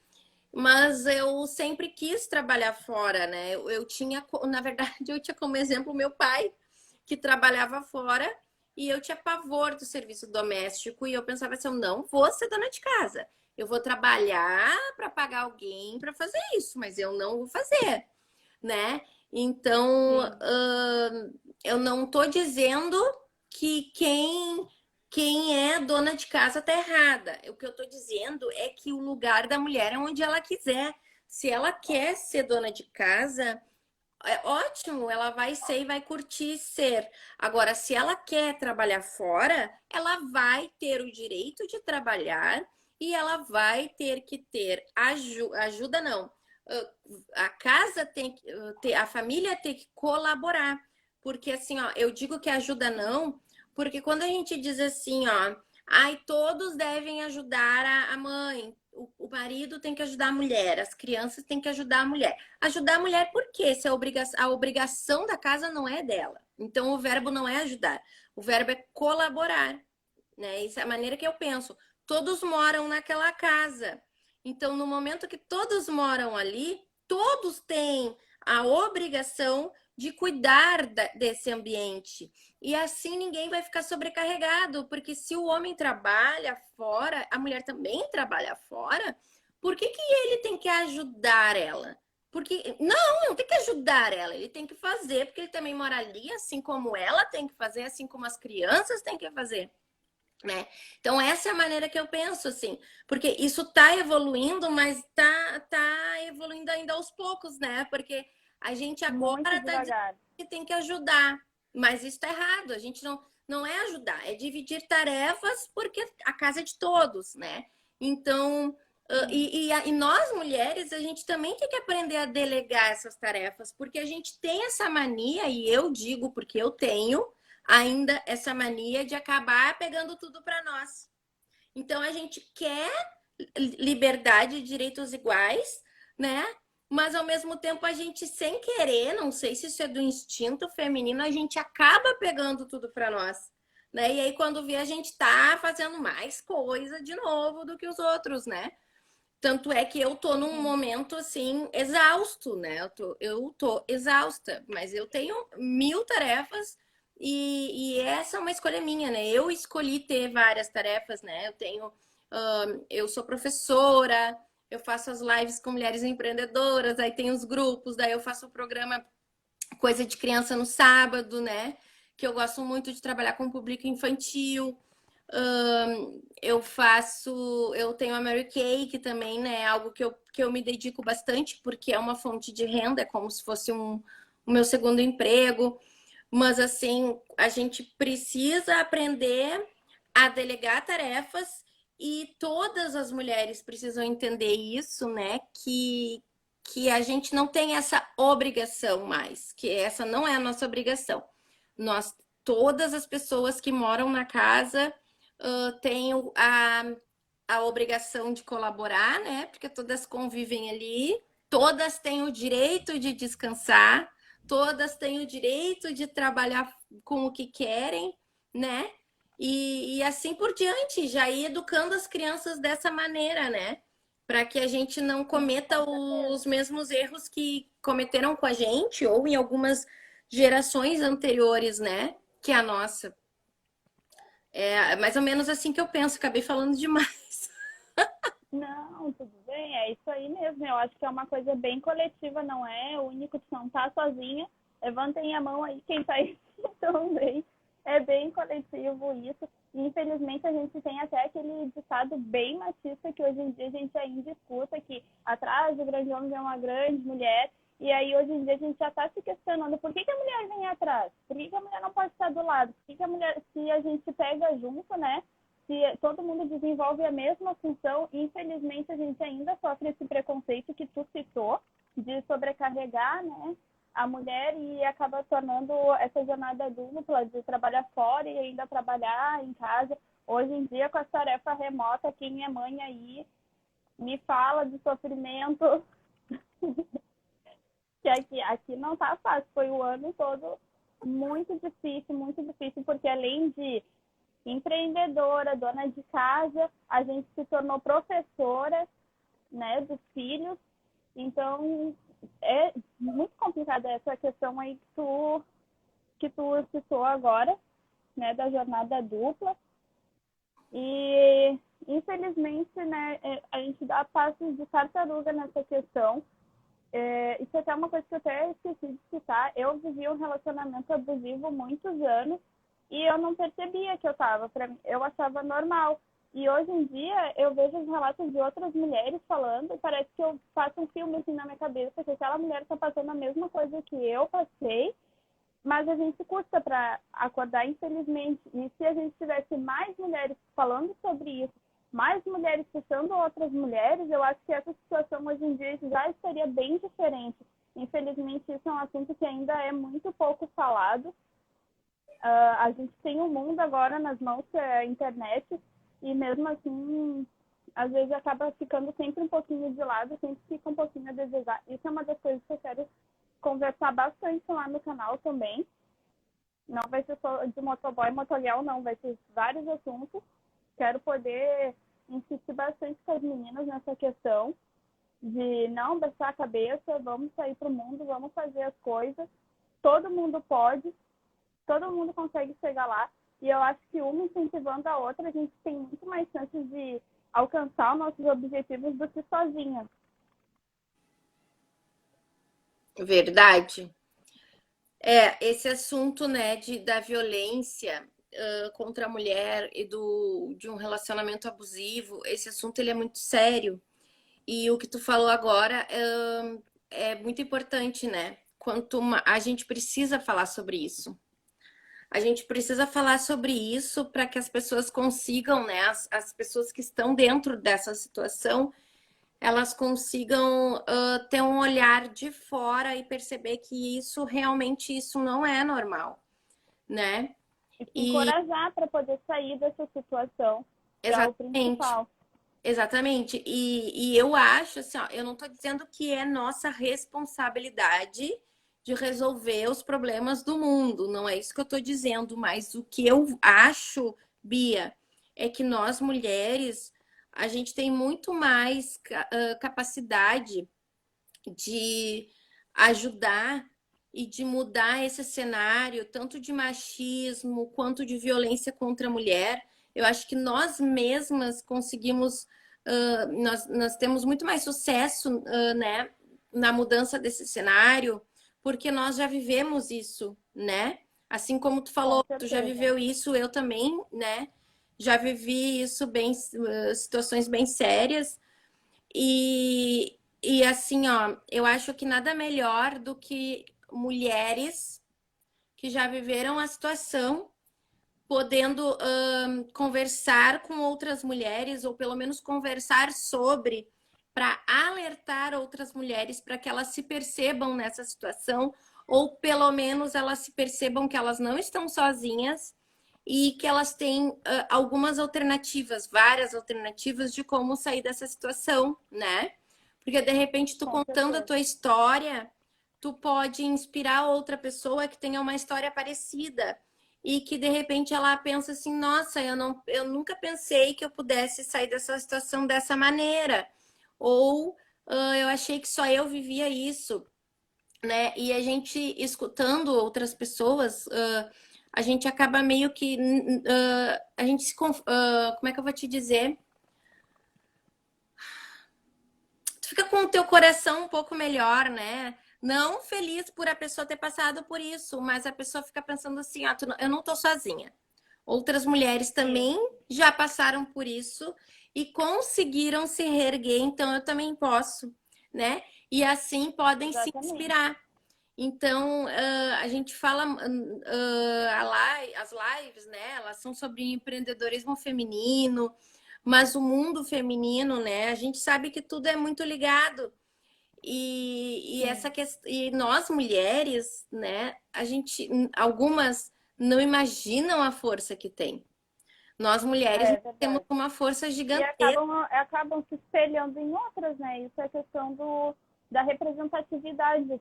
Mas eu sempre quis trabalhar fora, né? Eu tinha, na verdade, eu tinha como exemplo meu pai, que trabalhava fora, e eu tinha pavor do serviço doméstico, e eu pensava assim, eu não vou ser dona de casa. Eu vou trabalhar para pagar alguém para fazer isso, mas eu não vou fazer, né? Então, Sim. eu não estou dizendo que quem é dona de casa tá errada. O que eu estou dizendo é que o lugar da mulher é onde ela quiser. Se ela quer ser dona de casa, é ótimo, ela vai ser e vai curtir ser. Agora, se ela quer trabalhar fora, ela vai ter o direito de trabalhar e ela vai ter que ter ajuda, não. A casa tem que ter, a família tem que colaborar. Porque assim, ó, eu digo que ajuda não, porque quando a gente diz assim, ó, ai, todos devem ajudar a mãe, o marido tem que ajudar a mulher, as crianças têm que ajudar a mulher. Ajudar a mulher por quê? Se a obrigação da casa não é dela. Então o verbo não é ajudar, o verbo é colaborar, né? Isso é a maneira que eu penso. Todos moram naquela casa. Então, no momento que todos moram ali, todos têm a obrigação de cuidar desse ambiente. E assim ninguém vai ficar sobrecarregado, porque se o homem trabalha fora, a mulher também trabalha fora, por que ele tem que ajudar ela? Porque não tem que ajudar ela, ele tem que fazer, porque ele também mora ali, assim como ela tem que fazer, assim como as crianças têm que fazer, né? Então essa é a maneira que eu penso, assim, porque isso tá evoluindo, mas tá evoluindo ainda aos poucos, né? Porque a gente Muito agora tá dizendo devagar. que tem que ajudar, mas isso tá errado. A gente não é ajudar, é dividir tarefas porque a casa é de todos, né? Então, Sim. e nós mulheres, a gente também tem que aprender a delegar essas tarefas, porque a gente tem essa mania, e eu digo porque eu tenho, ainda essa mania de acabar pegando tudo para nós. Então a gente quer liberdade e direitos iguais, né? Mas ao mesmo tempo a gente sem querer, não sei se isso é do instinto feminino, a gente acaba pegando tudo para nós, né? E aí quando vê a gente tá fazendo mais coisa de novo do que os outros, né? Tanto é que eu tô num Sim. momento assim exausto, né? Eu tô exausta, mas eu tenho mil tarefas e essa é uma escolha minha, né? Eu escolhi ter várias tarefas, né? Eu sou professora, eu faço as lives com mulheres empreendedoras, aí tem os grupos, daí eu faço o programa Coisa de Criança no sábado, né? Que eu gosto muito de trabalhar com o público infantil. Eu tenho a Mary Kay, que também, né, é algo que eu me dedico bastante, porque é uma fonte de renda, é como se fosse o meu segundo emprego. Mas, assim, a gente precisa aprender a delegar tarefas e todas as mulheres precisam entender isso, né, que a gente não tem essa obrigação mais, que essa não é a nossa obrigação. Nós, todas as pessoas que moram na casa têm a obrigação de colaborar, né? Porque todas convivem ali, todas têm o direito de descansar, todas têm o direito de trabalhar com o que querem, né? E assim por diante, já ir educando as crianças dessa maneira, né? Para que a gente não Sim, cometa com certeza. os mesmos erros que cometeram com a gente ou em algumas gerações anteriores, né? Que a nossa. É mais ou menos assim que eu penso, acabei falando demais. Não, tudo bem, é isso aí mesmo. Eu acho que é uma coisa bem coletiva, não é o único que não tá sozinha. Levantem a mão aí, quem tá aí também. É bem coletivo isso. Infelizmente, a gente tem até aquele ditado bem machista que hoje em dia a gente ainda escuta, que atrás do grande homem é uma grande mulher. E aí, hoje em dia, a gente já está se questionando por que, que a mulher vem atrás? Por que, que a mulher não pode estar do lado? Por que, que a mulher, se a gente pega junto, né? Se todo mundo desenvolve a mesma função, infelizmente a gente ainda sofre esse preconceito que tu citou, de sobrecarregar, né, a mulher e acaba tornando essa jornada dupla de trabalhar fora e ainda trabalhar em casa. Hoje em dia, com a tarefa remota, quem é mãe aí me fala de sofrimento, que aqui não tá fácil. Foi o ano todo muito difícil, porque além de empreendedora, dona de casa, a gente se tornou professora, né, dos filhos. Então, é muito complicada essa questão aí que tu citou agora, né, da jornada dupla. E, infelizmente, né, a gente dá passos de tartaruga nessa questão. Isso até é uma coisa que eu até esqueci de citar. Eu vivi um relacionamento abusivo muitos anos e eu não percebia que eu estava. Eu achava normal. E hoje em dia eu vejo os relatos de outras mulheres falando e parece que eu faço um filme assim na minha cabeça que aquela mulher está passando a mesma coisa que eu passei, mas a gente custa para acordar, infelizmente. E se a gente tivesse mais mulheres falando sobre isso, mais mulheres puxando outras mulheres, eu acho que essa situação hoje em dia já estaria bem diferente. Infelizmente, isso é um assunto que ainda é muito pouco falado. A gente tem um mundo agora nas mãos, que é a internet, e mesmo assim, às vezes acaba ficando sempre um pouquinho de lado, sempre fica um pouquinho a desejar. Isso é uma das coisas que eu quero conversar bastante lá no canal também. Não vai ser só de motoboy e motoguel, não. Vai ser vários assuntos. Quero poder insistir bastante com as meninas nessa questão de não baixar a cabeça, vamos sair para o mundo, vamos fazer as coisas. Todo mundo pode, todo mundo consegue chegar lá. E eu acho que uma incentivando a outra, a gente tem muito mais chances de alcançar os nossos objetivos do que sozinha. Verdade. Esse assunto, né, da violência contra a mulher e de um relacionamento abusivo, esse assunto ele é muito sério. E o que tu falou agora é muito importante, né? A gente precisa falar sobre isso. A gente precisa falar sobre isso para que as pessoas consigam, né? As pessoas que estão dentro dessa situação, elas consigam ter um olhar de fora e perceber que isso não é normal, né? E se E encorajar para poder sair dessa situação, que é o exatamente, principal. Exatamente. E eu acho assim, ó, eu não estou dizendo que é nossa responsabilidade de resolver os problemas do mundo, não é isso que eu estou dizendo, mas o que eu acho, Bia, é que nós mulheres, a gente tem muito mais capacidade de ajudar e de mudar esse cenário, tanto de machismo quanto de violência contra a mulher. Eu acho que nós mesmas conseguimos, nós temos muito mais sucesso, né, na mudança desse cenário, porque nós já vivemos isso, né? Assim como tu Com falou, tu já certeza. viveu isso, eu também, né? Já vivi isso bem, situações bem sérias. E assim, ó, eu acho que nada melhor do que mulheres que já viveram a situação, podendo conversar com outras mulheres, ou pelo menos conversar sobre, para alertar outras mulheres para que elas se percebam nessa situação, ou pelo menos elas se percebam que elas não estão sozinhas e que elas têm algumas alternativas, várias alternativas de como sair dessa situação, né? Porque de repente tu Com contando a certeza. tua história, tu pode inspirar outra pessoa que tenha uma história parecida e que de repente ela pensa assim, nossa, eu nunca pensei que eu pudesse sair dessa situação dessa maneira. Ou eu achei que só eu vivia isso, né? E a gente escutando outras pessoas, a gente acaba meio que a gente se como é que eu vou te dizer? Tu fica com o teu coração um pouco melhor, né? Não feliz por a pessoa ter passado por isso, mas a pessoa fica pensando assim, ó, eu não tô sozinha. Outras mulheres Sim, também já passaram por isso e conseguiram se reerguer, então eu também posso, né? E assim podem se exatamente. inspirar. Então, a gente fala, as lives, né? Elas são sobre empreendedorismo feminino, mas o mundo feminino, né? A gente sabe que tudo é muito ligado. E Sim, essa questão, e nós mulheres, né? Algumas não imaginam a força que tem. Nós mulheres é temos verdade. uma força E gigantesca. acabam se espelhando em outras, né? Isso é questão da representatividade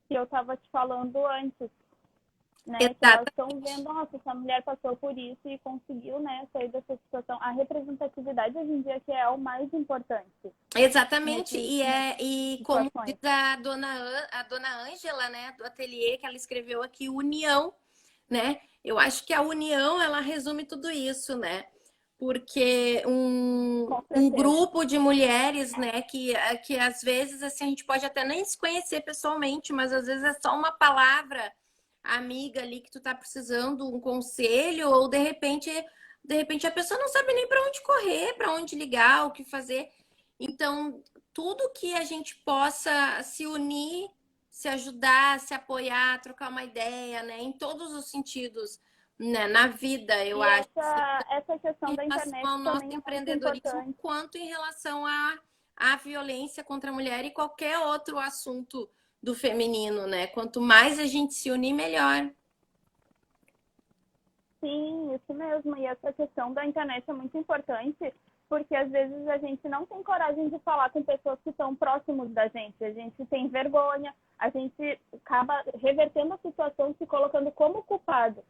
que eu estava te falando antes, né? Que elas estão vendo, nossa, essa mulher passou por isso e conseguiu, né, sair dessa situação. A representatividade hoje em dia que é o mais importante Exatamente, nessas e como diz situações. a dona Ângela, né, do ateliê, que ela escreveu aqui, união, né? Eu acho que a união ela resume tudo isso, né? Porque Com um certeza. grupo de mulheres, né, que às vezes assim a gente pode até nem se conhecer pessoalmente, mas às vezes é só uma palavra amiga ali que tu tá precisando, um conselho, ou de repente a pessoa não sabe nem para onde correr, para onde ligar, o que fazer. Então, tudo que a gente possa se unir, se ajudar, se apoiar, trocar uma ideia, né? Em todos os sentidos, né? Na vida, eu E acho, essa questão em da relação internet ao nosso também é muito empreendedorismo, importante. quanto em relação à violência contra a mulher e qualquer outro assunto do feminino, né? Quanto mais a gente se unir, melhor. Sim, isso mesmo. E essa questão da internet é muito importante, porque às vezes a gente não tem coragem de falar com pessoas que estão próximos da gente. A gente tem vergonha, a gente acaba revertendo a situação, se colocando como culpado.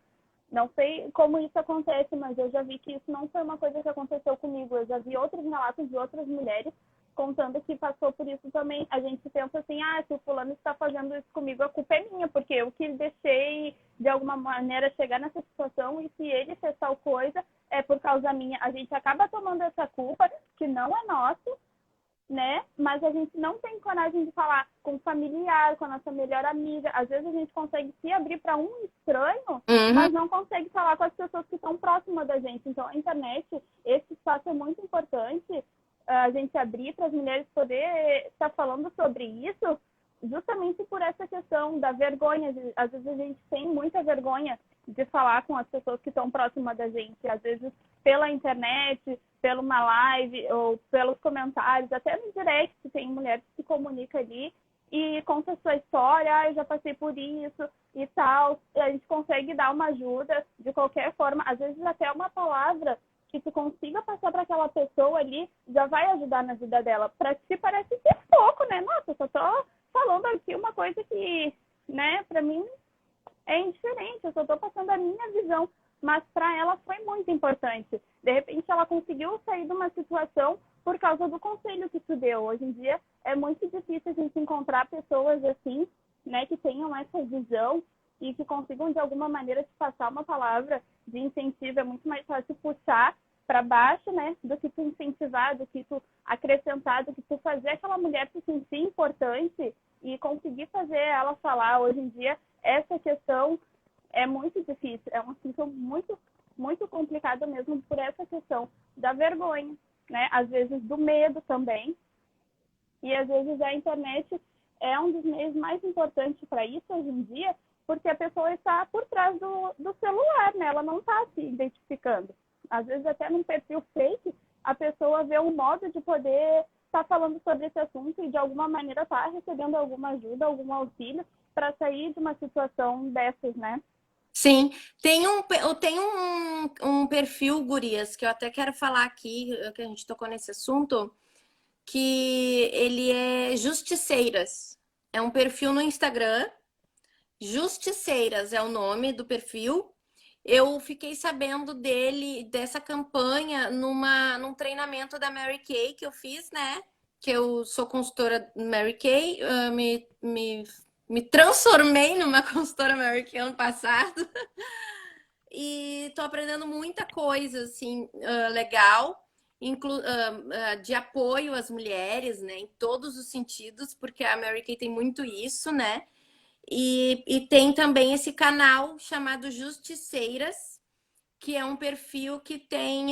Não sei como isso acontece, mas eu já vi que isso não foi uma coisa que aconteceu comigo. Eu já vi outros relatos de outras mulheres contando que passou por isso também. A gente pensa assim, ah, se o fulano está fazendo isso comigo, a culpa é minha, porque eu que deixei de alguma maneira chegar nessa situação e se ele fez tal coisa, é por causa minha. A gente acaba tomando essa culpa que não é nossa, né? Mas a gente não tem coragem de falar com o familiar, com a nossa melhor amiga. Às vezes a gente consegue se abrir para um estranho, Uhum. mas não consegue falar com as pessoas que estão próximas da gente. Então, a internet, esse espaço é muito importante a gente abrir para as mulheres poder estar falando sobre isso, justamente por essa questão da vergonha. Às vezes a gente tem muita vergonha de falar com as pessoas que estão próximas da gente. Às vezes pela internet, pela uma live ou pelos comentários, até no direct tem mulher que se comunica ali e conta a sua história, ah, eu já passei por isso e tal. E a gente consegue dar uma ajuda de qualquer forma, às vezes até uma palavra que tu consiga passar para aquela pessoa ali, já vai ajudar na vida dela. Para ti parece ser pouco, né? Nossa, eu só tô falando aqui uma coisa que, né, para mim é indiferente, eu só estou passando a minha visão, mas para ela foi muito importante. De repente, ela conseguiu sair de uma situação por causa do conselho que tu deu. Hoje em dia, é muito difícil a gente encontrar pessoas assim, né, que tenham essa visão e que consigam, de alguma maneira, te passar uma palavra de incentivo. É muito mais fácil puxar para baixo, né, do que tu incentivar, do que tu acrescentar, do que tu fazer aquela mulher se sentir importante e conseguir fazer ela falar. Hoje em dia, essa questão é muito difícil, é um assunto muito, muito complicado mesmo por essa questão da vergonha, né? Às vezes do medo também, e às vezes a internet é um dos meios mais importantes para isso hoje em dia, porque a pessoa está por trás do celular, né? Ela não está se identificando. Às vezes até num perfil fake, a pessoa vê um modo de poder estar falando sobre esse assunto e de alguma maneira está recebendo alguma ajuda, algum auxílio para sair de uma situação dessas, né? Sim, tem um perfil, gurias, que eu até quero falar aqui, que a gente tocou nesse assunto, que ele é Justiceiras. É um perfil no Instagram, Justiceiras é o nome do perfil. Eu fiquei sabendo dessa campanha, num treinamento da Mary Kay que eu fiz, né? Que eu sou consultora Mary Kay, me transformei numa consultora Mary Kay ano passado e tô aprendendo muita coisa, assim, legal, de apoio às mulheres, né? Em todos os sentidos, porque a Mary Kay tem muito isso, né? E tem também esse canal chamado Justiceiras, que é um perfil que tem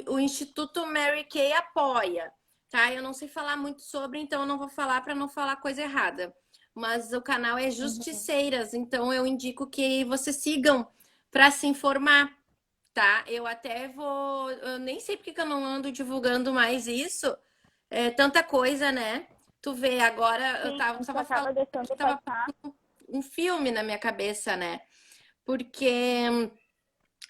o Instituto Mary Kay apoia, tá? Eu não sei falar muito sobre, então eu não vou falar para não falar coisa errada. Mas o canal é Uhum. Justiceiras, então eu indico que vocês sigam para se informar, tá? Eu até vou, eu nem sei porque que eu não ando divulgando mais isso, tanta coisa, né? Tu vê, agora eu Sim, a gente tava falando acaba que deixando tava passar. um filme na minha cabeça, né? Porque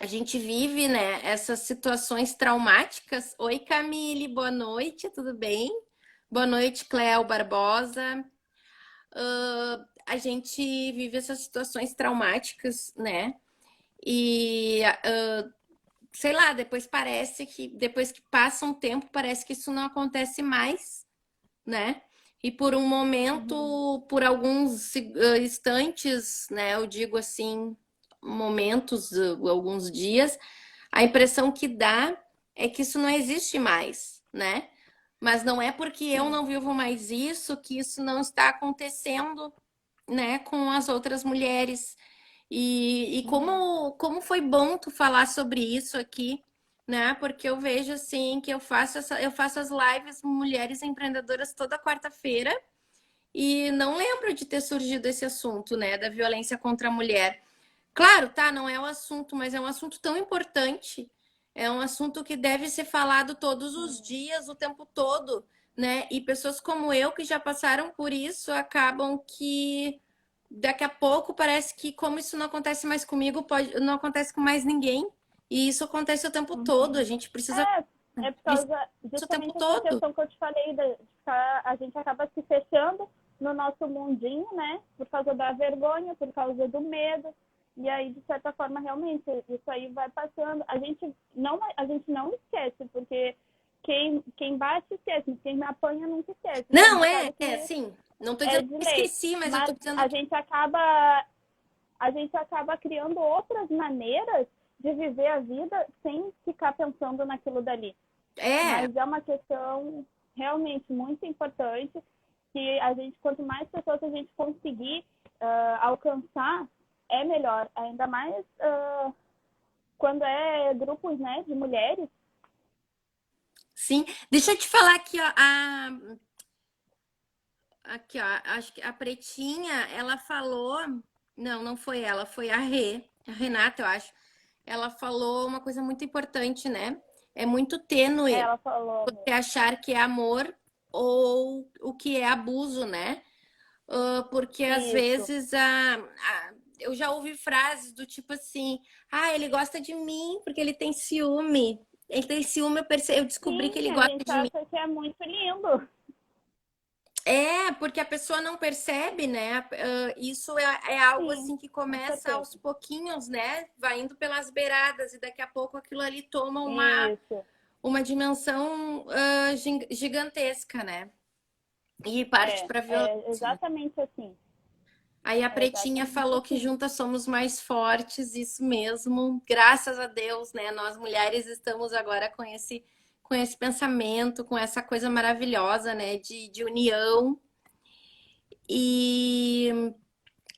a gente vive, né, essas situações traumáticas. Oi, Camille, boa noite, tudo bem? Boa noite, Cléo Barbosa. A gente vive essas situações traumáticas, né? E, sei lá, depois que passa um tempo, parece que isso não acontece mais, né? E por um Uhum. momento, por alguns instantes, né? Eu digo assim, momentos, alguns dias, a impressão que dá é que isso não existe mais, né? Mas não é porque eu Sim. não vivo mais isso que isso não está acontecendo, né, com as outras mulheres. E Uhum. como foi bom tu falar sobre isso aqui, né? Porque eu vejo assim que eu faço as lives Mulheres Empreendedoras toda quarta-feira e não lembro de ter surgido esse assunto, né, da violência contra a mulher. Claro, tá, não é o assunto, mas é um assunto tão importante. É um assunto que deve ser falado todos os Uhum. dias, o tempo todo, né? E pessoas como eu que já passaram por isso acabam que daqui a pouco parece que como isso não acontece mais comigo, não acontece com mais ninguém. E isso acontece o tempo todo. A Uhum. gente precisa É por disso causa o tempo justamente essa todo. questão que eu te falei, de ficar, a gente acaba se fechando no nosso mundinho, né? Por causa da vergonha, por causa do medo. E aí, de certa forma, realmente, isso aí vai passando. A gente não esquece, porque quem bate esquece, quem apanha nunca esquece. Isso a Não, gente sabe que sim. Não tô é dizendo de que eu lei. esqueci, mas eu tô Mas dizendo que a gente acaba criando outras maneiras de viver a vida sem ficar pensando naquilo dali. é. Mas é uma questão realmente muito importante que a gente, quanto mais pessoas a gente conseguir alcançar, é melhor. Ainda mais quando é grupos, né, de mulheres. Sim, deixa eu te falar aqui, ó, aqui, ó, acho que a Pretinha, ela falou, não foi ela, foi a Renata, eu acho. Ela falou uma coisa muito importante, né? É muito tênue Ela falou você mesmo. achar que é amor ou o que é abuso, né? Porque às Isso. vezes eu já ouvi frases do tipo assim: ah, ele gosta de mim porque ele tem ciúme. Ele tem ciúme, eu descobri que ele Sim, a gosta gente de mim. acha que é muito lindo. É, porque a pessoa não percebe, né? Isso é algo Sim, assim que com começa certeza. aos pouquinhos, né? Vai indo pelas beiradas e daqui a pouco aquilo ali toma Isso. uma dimensão gigantesca, né? E parte para É violência, né? exatamente assim. Aí a É Pretinha exatamente falou que assim. juntas somos mais fortes, isso mesmo. Graças a Deus, né? Nós mulheres estamos agora com esse pensamento, com essa coisa maravilhosa, né? De união. E,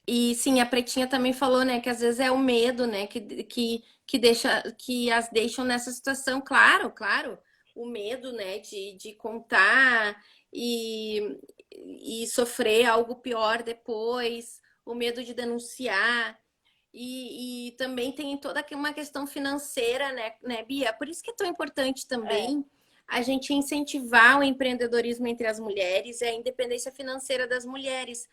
e sim, a Pretinha também falou, né? Que às vezes é o medo, né? Que deixa, que as deixam nessa situação. Claro, claro. O medo, né? De contar e, e sofrer algo pior depois, o medo de denunciar. E também tem toda uma questão financeira, né, Bia? Por isso que é tão importante É, também a gente incentivar o empreendedorismo entre as mulheres e a independência financeira das mulheres.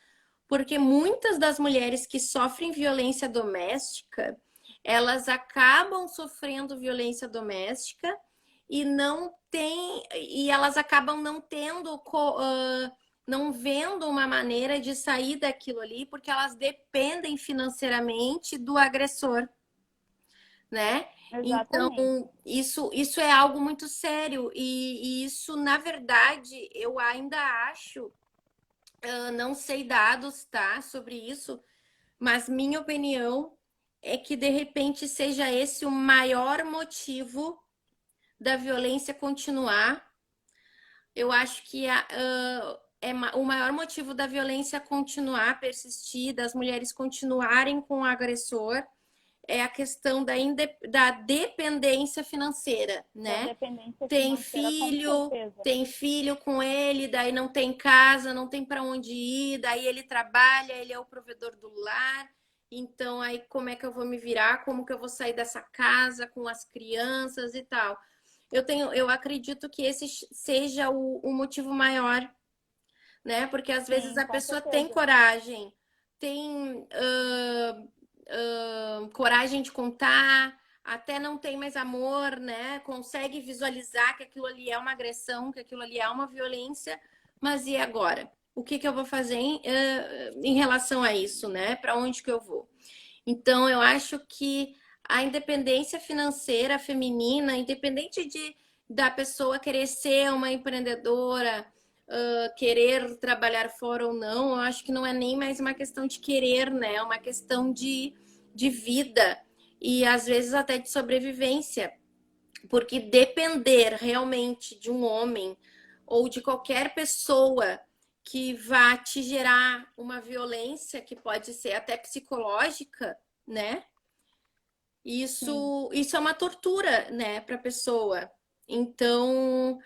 Porque muitas das mulheres que sofrem violência doméstica, elas acabam sofrendo violência doméstica e não tem, e elas acabam não tendo não vendo uma maneira de sair daquilo ali, porque elas dependem financeiramente do agressor, né? Então, exatamente. isso é algo muito sério, e isso, na verdade, eu ainda acho, não sei dados, tá, sobre isso, mas minha opinião é que, de repente, seja esse o maior motivo da violência continuar. Eu acho que o maior motivo da violência continuar, persistir, das mulheres continuarem com o agressor, é a questão da dependência financeira, Da né? dependência Tem financeira, com filho, certeza. tem filho com ele, daí não tem casa, não tem para onde ir, daí ele trabalha, ele é o provedor do lar. Então, aí como é que eu vou me virar? Como que eu vou sair dessa casa com as crianças e tal? Eu acredito que esse seja o motivo maior, né? Porque às vezes Sim, a com pessoa tem certeza. coragem, tem coragem de contar, até não tem mais amor, né? Consegue visualizar que aquilo ali é uma agressão, que aquilo ali é uma violência, mas e agora? O que que eu vou fazer em relação a isso, né? Para onde que eu vou? Então, eu acho que a independência financeira feminina, independente da pessoa querer ser uma empreendedora, querer trabalhar fora ou não, eu acho que não é nem mais uma questão de querer, né? É uma questão de vida e às vezes até de sobrevivência, porque depender realmente de um homem ou de qualquer pessoa que vá te gerar uma violência que pode ser até psicológica, né? Sim, Isso é uma tortura, né, para a pessoa. Então,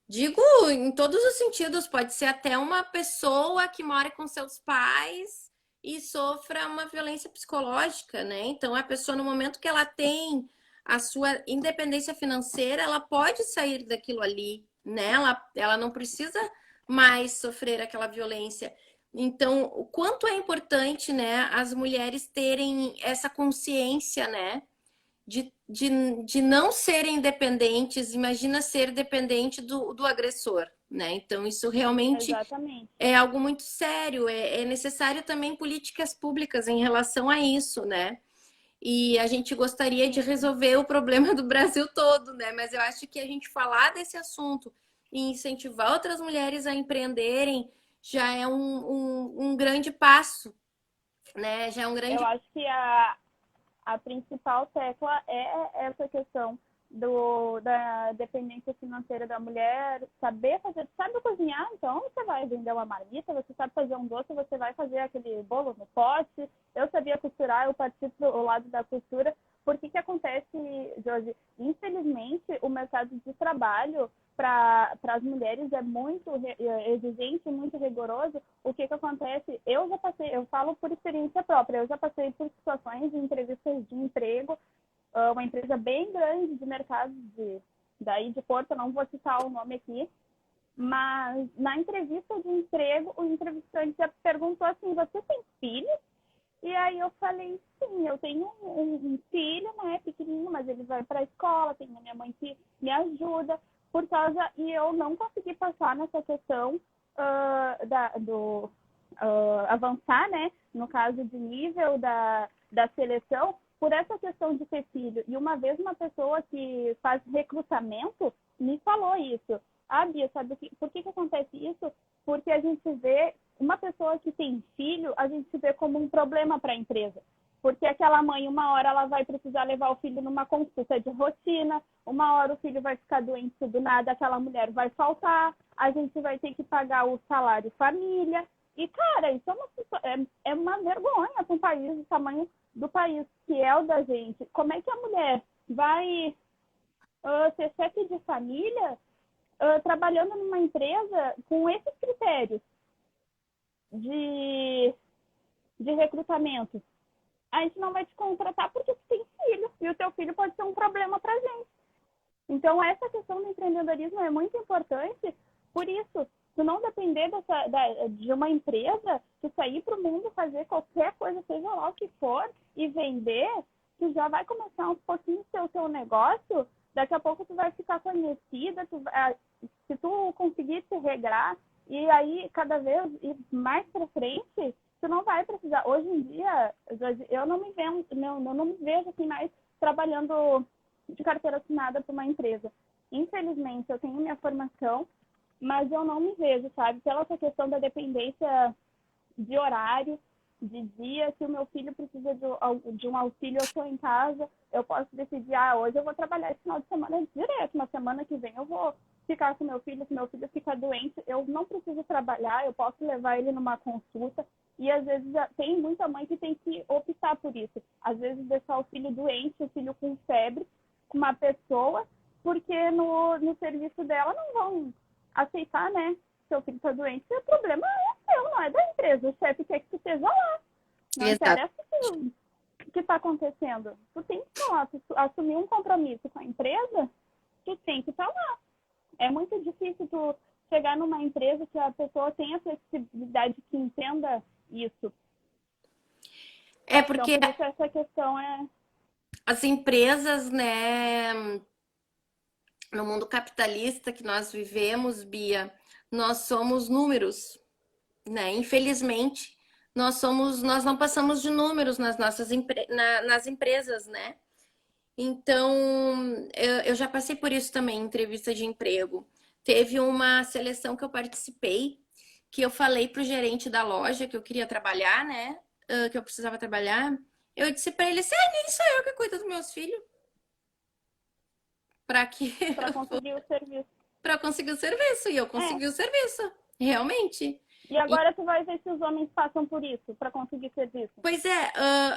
digo em todos os sentidos, pode ser até uma pessoa que mora com seus pais e sofra uma violência psicológica, né? Então, a pessoa, no momento que ela tem a sua independência financeira, ela pode sair daquilo ali, né? Ela não precisa mais sofrer aquela violência. Então, o quanto é importante, né, as mulheres terem essa consciência, né? De não serem dependentes, imagina ser dependente do agressor, né? Então, isso realmente exatamente. é algo muito sério, é necessário também políticas públicas em relação a isso, né? E a gente gostaria de Sim, resolver o problema do Brasil todo, né? Mas eu acho que a gente falar desse assunto e incentivar outras mulheres a empreenderem já é um grande passo, né? Já é um eu grande. acho que a principal tecla é essa questão da dependência financeira da mulher, saber fazer, sabe cozinhar, então você vai vender uma marmita, você sabe fazer um doce, você vai fazer aquele bolo no pote. Eu sabia costurar, eu parti pro lado da costura. Por que acontece, Jorge? Infelizmente, o mercado de trabalho para as mulheres é muito exigente, muito rigoroso. O que acontece? Eu já passei, eu falo por experiência própria, eu já passei por situações de entrevistas de emprego, uma empresa bem grande de mercado daí de Porto, não vou citar o nome aqui, mas na entrevista de emprego, o entrevistante já perguntou assim: você tem filhos? E aí eu falei, sim, eu tenho um filho, né, pequenininho, mas ele vai para a escola, tenho a minha mãe que me ajuda, por causa, e eu não consegui passar nessa questão do avançar, né, no caso de nível da seleção, por essa questão de ter filho. E uma vez uma pessoa que faz recrutamento me falou isso. Ah, Bia, sabe por que acontece isso? Porque a gente vê uma pessoa que tem filho, a gente vê como um problema para a empresa. Porque aquela mãe, uma hora ela vai precisar levar o filho numa consulta de rotina, uma hora o filho vai ficar doente do nada, aquela mulher vai faltar, a gente vai ter que pagar o salário família. E, cara, isso é uma vergonha para um país do tamanho do país que é o da gente. Como é que a mulher vai ser chefe de família trabalhando numa empresa com esses critérios de, de recrutamento? A gente não vai te contratar porque tu tem filho e o teu filho pode ser um problema para a gente. Então, essa questão do empreendedorismo é muito importante. Por isso, tu não depender de uma empresa, tu sair para o mundo, fazer qualquer coisa, seja lá o que for, e vender, tu já vai começar um pouquinho a ser o teu negócio, daqui a pouco tu vai ficar conhecida, se tu conseguir te regrar, e aí cada vez mais para frente, tu não vai precisar. Hoje em dia, eu não me vejo assim mais trabalhando de carteira assinada para uma empresa. Infelizmente, eu tenho minha formação, mas eu não me vejo, sabe? Pela essa questão da dependência de horário, de dia, se o meu filho precisa de um auxílio, eu estou em casa, eu posso decidir, hoje eu vou trabalhar esse final de semana direto, na semana que vem eu vou ficar com meu filho, se meu filho ficar doente, eu não preciso trabalhar, eu posso levar ele numa consulta, e às vezes tem muita mãe que tem que optar por isso. Às vezes deixar o filho doente, o filho com febre, com uma pessoa, porque no serviço dela não vão aceitar, né? Seu filho está doente, o problema é seu, não é da empresa. O chefe quer que tu esteja lá. Não Exato. interessa o que está acontecendo. Tu tem que estar lá. Tu assumir um compromisso com a empresa, tu tem que estar lá. É muito difícil tu chegar numa empresa que a pessoa tenha flexibilidade, que entenda isso. É Então, porque por isso essa questão é... as empresas, né, no mundo capitalista que nós vivemos, Bia, nós somos números, né? Infelizmente, nós não passamos de números nas nas empresas, né? Então, eu já passei por isso também em entrevista de emprego. Teve uma seleção que eu participei, que eu falei pro gerente da loja que eu queria trabalhar, né? Que eu precisava trabalhar. Eu disse para ele, nem sou eu que cuido dos meus filhos. Para que para conseguir o serviço. para conseguir o serviço. E eu É. consegui o serviço, realmente. E agora tu vai ver se os homens passam por isso, para conseguir serviço. Pois é,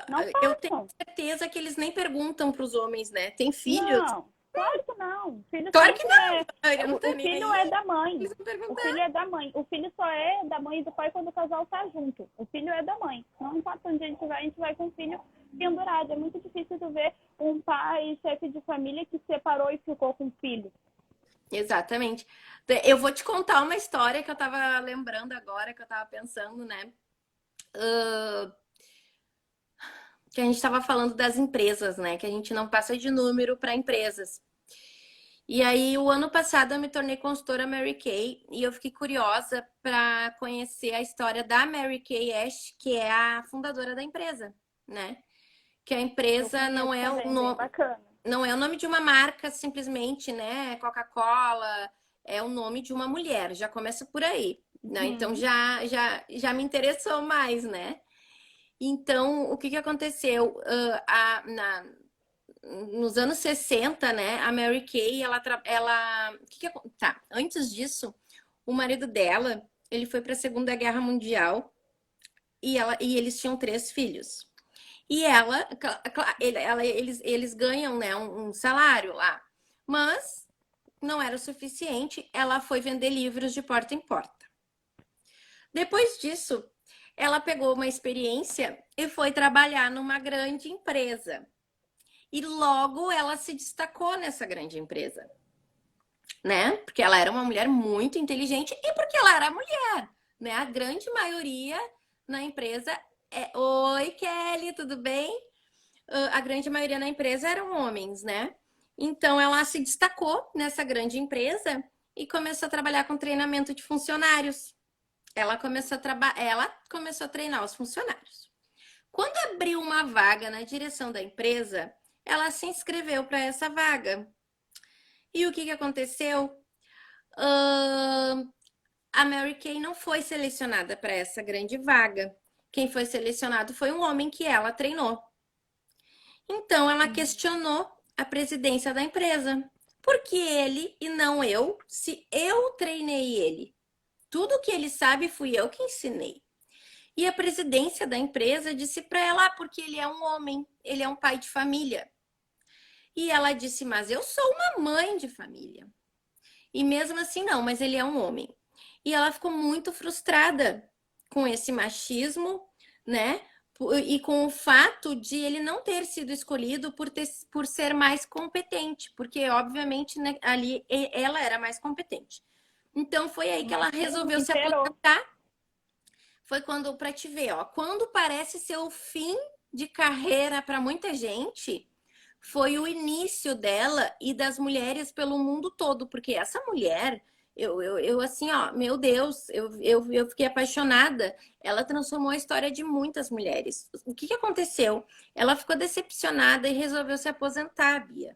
Não eu tenho passam. certeza que eles nem perguntam para os homens, né? Tem filhos? Não, claro que não. O filho Claro que sempre não, é. eu não tô O nem filho aí. é da mãe. Eles vão O perguntar. filho é da mãe. O filho só é da mãe e do pai quando o casal tá junto. O filho é da mãe. Não importa onde a gente vai com o filho pendurado. É muito difícil tu ver um pai, chefe de família, que separou e ficou com o filho. Exatamente. Eu vou te contar uma história que eu tava lembrando agora, que eu tava pensando, né? Que a gente tava falando das empresas, né? Que a gente não passa de número para empresas. E aí, o ano passado, eu me tornei consultora Mary Kay e eu fiquei curiosa para conhecer a história da Mary Kay Ash, que é a fundadora da empresa, né? Que a empresa não é também, bem bacana. não é o nome de uma marca simplesmente, né? Coca-Cola, é o nome de uma mulher, já começa por aí, né? Então já me interessou mais, né? Então, o que aconteceu? Nos anos 60, né, a Mary Kay, tá, antes disso, o marido dela, ele foi para a Segunda Guerra Mundial e eles tinham 3 filhos. E eles ganham, né, um salário lá, mas não era o suficiente, ela foi vender livros de porta em porta. Depois disso, ela pegou uma experiência e foi trabalhar numa grande empresa. E logo ela se destacou nessa grande empresa, né? Porque ela era uma mulher muito inteligente e porque ela era mulher, né? A grande maioria na empresa Oi, Kelly, tudo bem? A grande maioria na empresa eram homens, né? Então ela se destacou nessa grande empresa e começou a trabalhar com treinamento de funcionários. Ela começou a treinar os funcionários. Quando abriu uma vaga na direção da empresa, ela se inscreveu para essa vaga. E o que que aconteceu? A Mary Kay não foi selecionada para essa grande vaga. Quem foi selecionado foi um homem que ela treinou. Então ela questionou a presidência da empresa. Por que ele e não eu, se eu treinei ele? Tudo que ele sabe fui eu que ensinei. E a presidência da empresa disse para ela, porque ele é um homem, ele é um pai de família. E ela disse, mas eu sou uma mãe de família. E mesmo assim, não, mas ele é um homem. E ela ficou muito frustrada com esse machismo, né? E com o fato de ele não ter sido escolhido por ser mais competente, porque obviamente né, ali ela era mais competente. Então foi aí que ela resolveu se aposentar. Foi quando, para te ver, ó, quando parece ser o fim de carreira para muita gente, foi o início dela e das mulheres pelo mundo todo, porque essa mulher, eu assim, ó, meu Deus, eu fiquei apaixonada. Ela transformou a história de muitas mulheres. O que aconteceu? Ela ficou decepcionada e resolveu se aposentar, Bia.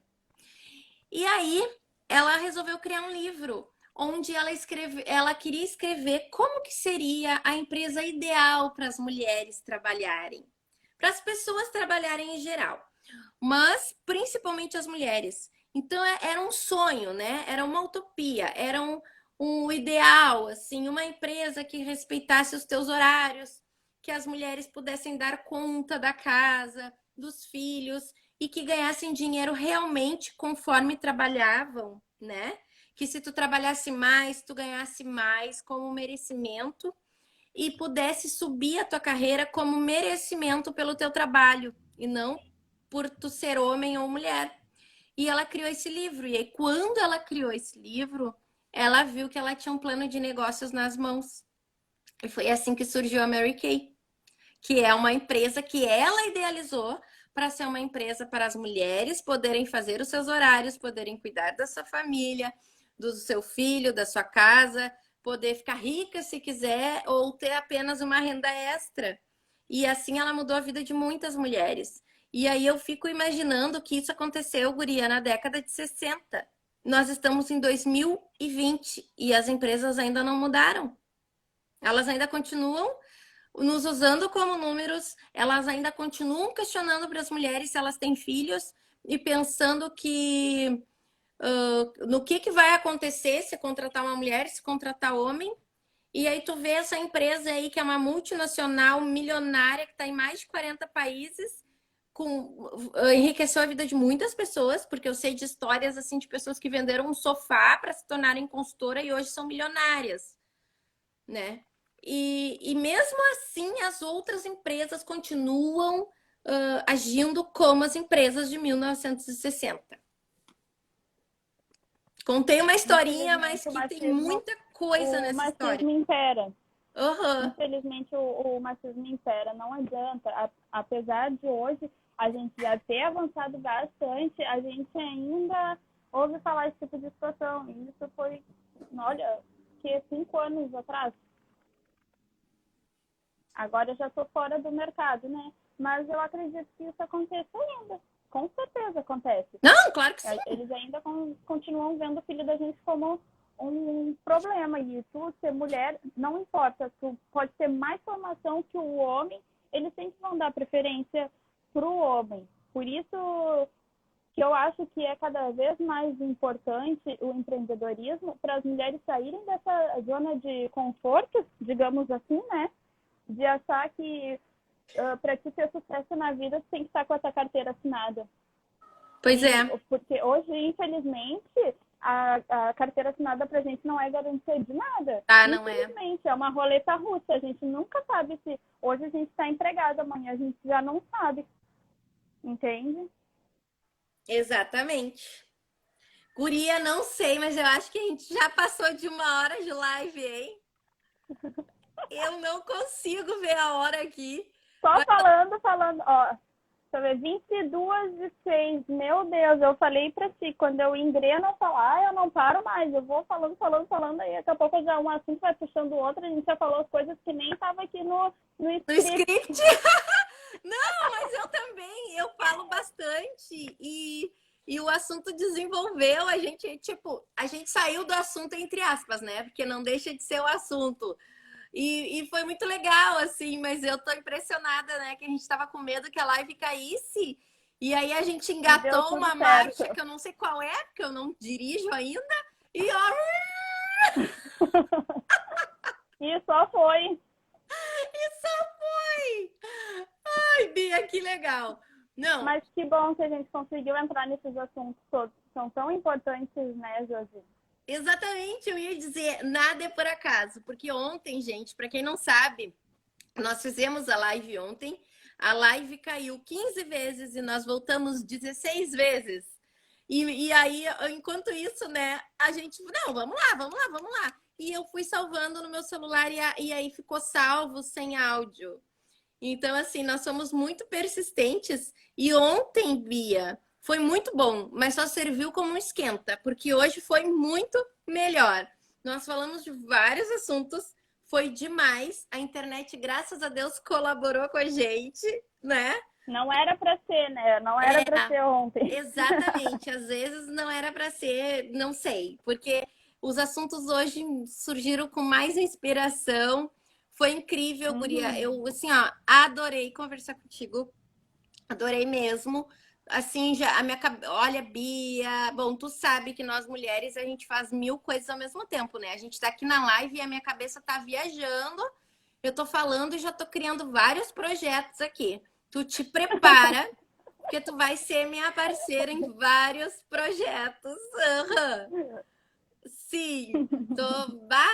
E aí, ela resolveu criar um livro onde ela queria escrever como que seria a empresa ideal para as mulheres trabalharem, para as pessoas trabalharem em geral, mas principalmente as mulheres. Então era um sonho, né? Era uma utopia, era um ideal, assim, uma empresa que respeitasse os teus horários, que as mulheres pudessem dar conta da casa, dos filhos e que ganhassem dinheiro realmente conforme trabalhavam, né? Que se tu trabalhasse mais, tu ganhasse mais como merecimento e pudesse subir a tua carreira como merecimento pelo teu trabalho e não por tu ser homem ou mulher. E ela criou esse livro. E aí, quando ela criou esse livro, ela viu que ela tinha um plano de negócios nas mãos. E foi assim que surgiu a Mary Kay, que é uma empresa que ela idealizou para ser uma empresa para as mulheres poderem fazer os seus horários, poderem cuidar da sua família, do seu filho, da sua casa, poder ficar rica se quiser ou ter apenas uma renda extra. E assim ela mudou a vida de muitas mulheres. E aí eu fico imaginando que isso aconteceu, guria, na década de 60. Nós estamos em 2020 e as empresas ainda não mudaram. Elas ainda continuam nos usando como números, elas ainda continuam questionando para as mulheres se elas têm filhos e pensando que no que vai acontecer se contratar uma mulher, se contratar homem. E aí tu vê essa empresa aí que é uma multinacional milionária que está em mais de 40 países, enriqueceu a vida de muitas pessoas, porque eu sei de histórias assim de pessoas que venderam um sofá para se tornarem consultora e hoje são milionárias, né? E mesmo assim, as outras empresas continuam agindo como as empresas de 1960. Contei uma historinha, mas que tem muita coisa nessa história. O machismo impera. Uhum. Infelizmente, o machismo impera. Não adianta. Apesar de hoje a gente já ter avançado bastante, a gente ainda ouve falar esse tipo de situação. E isso foi, olha, que 5 anos atrás. Agora eu já estou fora do mercado, né? Mas eu acredito que isso aconteça ainda. Com certeza acontece. Não, claro que sim. Eles ainda continuam vendo o filho da gente como um problema. E tu ser mulher, não importa. Tu pode ter mais formação que o homem, eles sempre vão dar preferência para o homem. Por isso que eu acho que é cada vez mais importante o empreendedorismo para as mulheres saírem dessa zona de conforto, digamos assim, né? De achar que para te ter sucesso na vida, tu tem que estar com essa carteira assinada. Pois é. Porque hoje, infelizmente, a carteira assinada pra gente não é garantia de nada. Não é. Infelizmente, é uma roleta russa. A gente nunca sabe se hoje a gente está empregado, amanhã a gente já não sabe. Entende? Exatamente. Guria, não sei, mas eu acho que a gente já passou de 1 hora de live, hein? Eu não consigo ver a hora aqui. Só falando, ó. Deixa eu ver, 22:06. Meu Deus, eu falei pra ti, quando eu engreno, eu falo, eu não paro mais. Eu vou falando, aí daqui a pouco já um assunto vai puxando o outro. A gente já falou as coisas que nem tava aqui no No script. script? Não, mas eu também, eu falo bastante e o assunto desenvolveu, a gente saiu do assunto entre aspas, né? Porque não deixa de ser o assunto. E foi muito legal, assim, mas eu tô impressionada, né? Que a gente tava com medo que a live caísse. E aí a gente E deu engatou tudo uma certo. marcha que eu não sei qual é, porque eu não dirijo ainda. E ó, E só foi. e só foi! Ai, Bia, que legal! Não, Mas que bom que a gente conseguiu entrar nesses assuntos todos. São tão importantes, né, Josi? exatamente, eu ia dizer, nada é por acaso, porque ontem, gente, para quem não sabe, nós fizemos a live ontem, a live caiu 15 vezes e nós voltamos 16 vezes. E aí, enquanto isso, né, a gente, não, vamos lá. E eu fui salvando no meu celular e aí ficou salvo sem áudio. Então, assim, nós somos muito persistentes. E ontem, Bia, foi muito bom, mas só serviu como um esquenta, porque hoje foi muito melhor. Nós falamos de vários assuntos, foi demais. A internet, graças a Deus, colaborou com a gente, né? Não era para ser, né? Não era para ser ontem. Exatamente. Às vezes não era para ser, não sei, porque os assuntos hoje surgiram com mais inspiração. Foi incrível, Guria. Eu, assim, ó, adorei conversar contigo. Adorei mesmo. Assim, já a minha cabeça. Olha, Bia, bom, tu sabe que nós mulheres a gente faz mil coisas ao mesmo tempo, né? A gente tá aqui na live e a minha cabeça tá viajando. Eu tô falando e já tô criando vários projetos aqui. Tu te prepara, porque tu vai ser minha parceira em vários projetos. Uhum. Sim,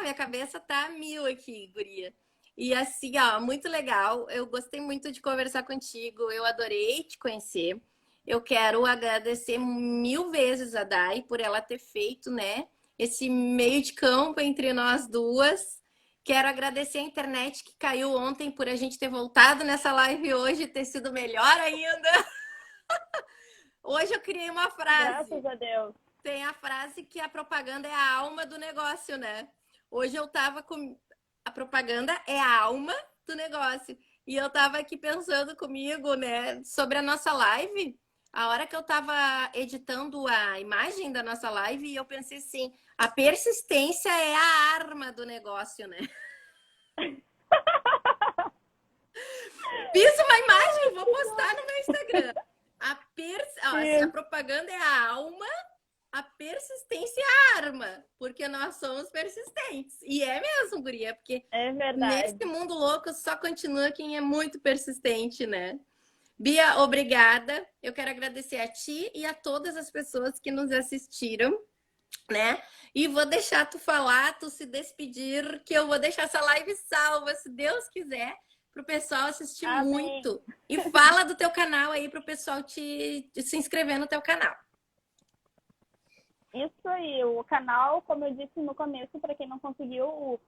minha cabeça tá a mil aqui, guria. E assim, ó, muito legal. Eu gostei muito de conversar contigo. Eu adorei te conhecer. Eu quero agradecer mil vezes a Dai por ela ter feito, né, esse meio de campo entre nós duas. Quero agradecer a internet que caiu ontem por a gente ter voltado nessa live hoje, ter sido melhor ainda. Hoje eu criei uma frase. Graças a Deus. Tem a frase que a propaganda é a alma do negócio, né? Hoje eu tava com. A propaganda é a alma do negócio. E eu tava aqui pensando comigo, né, sobre a nossa live. A hora que eu tava editando a imagem da nossa live, e eu pensei assim: a persistência é a arma do negócio, né? Fiz uma imagem, vou postar no meu Instagram. Se a propaganda é a alma, a persistência é a arma, porque nós somos persistentes. E é mesmo, guria, porque é verdade. Nesse mundo louco só continua quem é muito persistente, né? Bia, obrigada. Eu quero agradecer a ti e a todas as pessoas que nos assistiram, né? E vou deixar tu falar, tu se despedir, que eu vou deixar essa live salva, se Deus quiser, para o pessoal assistir muito. E fala do teu canal aí para o pessoal se inscrever no teu canal. Isso aí, o canal, como eu disse no começo, para quem não conseguiu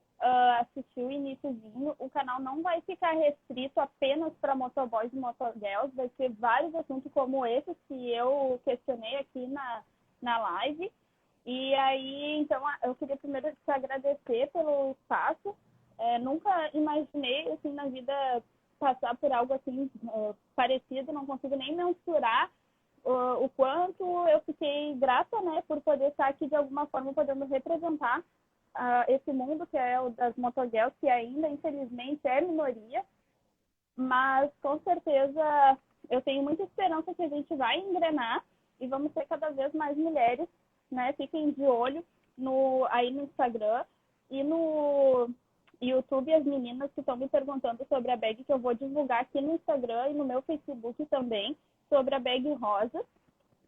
assistir o iníciozinho, o canal não vai ficar restrito apenas para motoboys e motogirls, vai ter vários assuntos como esses que eu questionei aqui na live. E aí, então, eu queria primeiro te agradecer pelo espaço. Nunca imaginei, assim, na vida passar por algo assim parecido, não consigo nem mensurar o quanto eu fiquei grata, né, por poder estar aqui de alguma forma podendo representar esse mundo que é o das motogirls, que ainda, infelizmente, é minoria. Mas, com certeza, eu tenho muita esperança que a gente vai engrenar e vamos ter cada vez mais mulheres, né? Fiquem de olho aí no Instagram e no YouTube, as meninas que estão me perguntando sobre a bag, que eu vou divulgar aqui no Instagram e no meu Facebook também, sobre a bag rosa,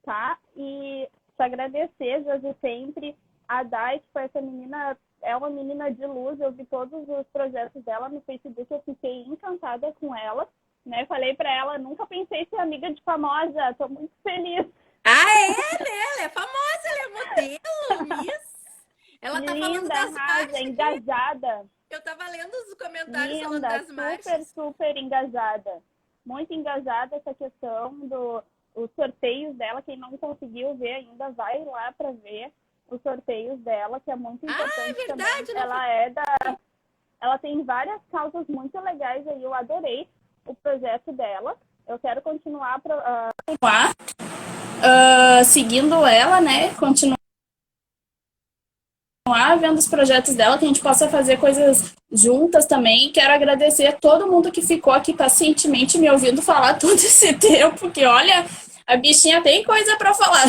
tá? E te agradecer, Josi, sempre. A Dai, tipo, essa menina é uma menina de luz, eu vi todos os projetos dela no Facebook, eu fiquei encantada com ela, né? Falei pra ela, nunca pensei ser amiga de famosa, tô muito feliz. Ela é famosa, ela é modelo, Miss. Ela tá Linda, falando das rasa, engajada. Eu tava lendo os comentários falando Linda, das marchas. super engajada. Muito engajada essa questão os sorteios dela. Quem não conseguiu ver ainda, vai lá para ver os sorteios dela, que é muito importante É também. verdade, Ela tem várias causas muito legais aí. Eu adorei o projeto dela. Eu quero continuar seguindo ela, né? Continuar vendo os projetos dela, que a gente possa fazer coisas juntas também. Quero agradecer a todo mundo que ficou aqui pacientemente me ouvindo falar todo esse tempo, que olha, a bichinha tem coisa para falar.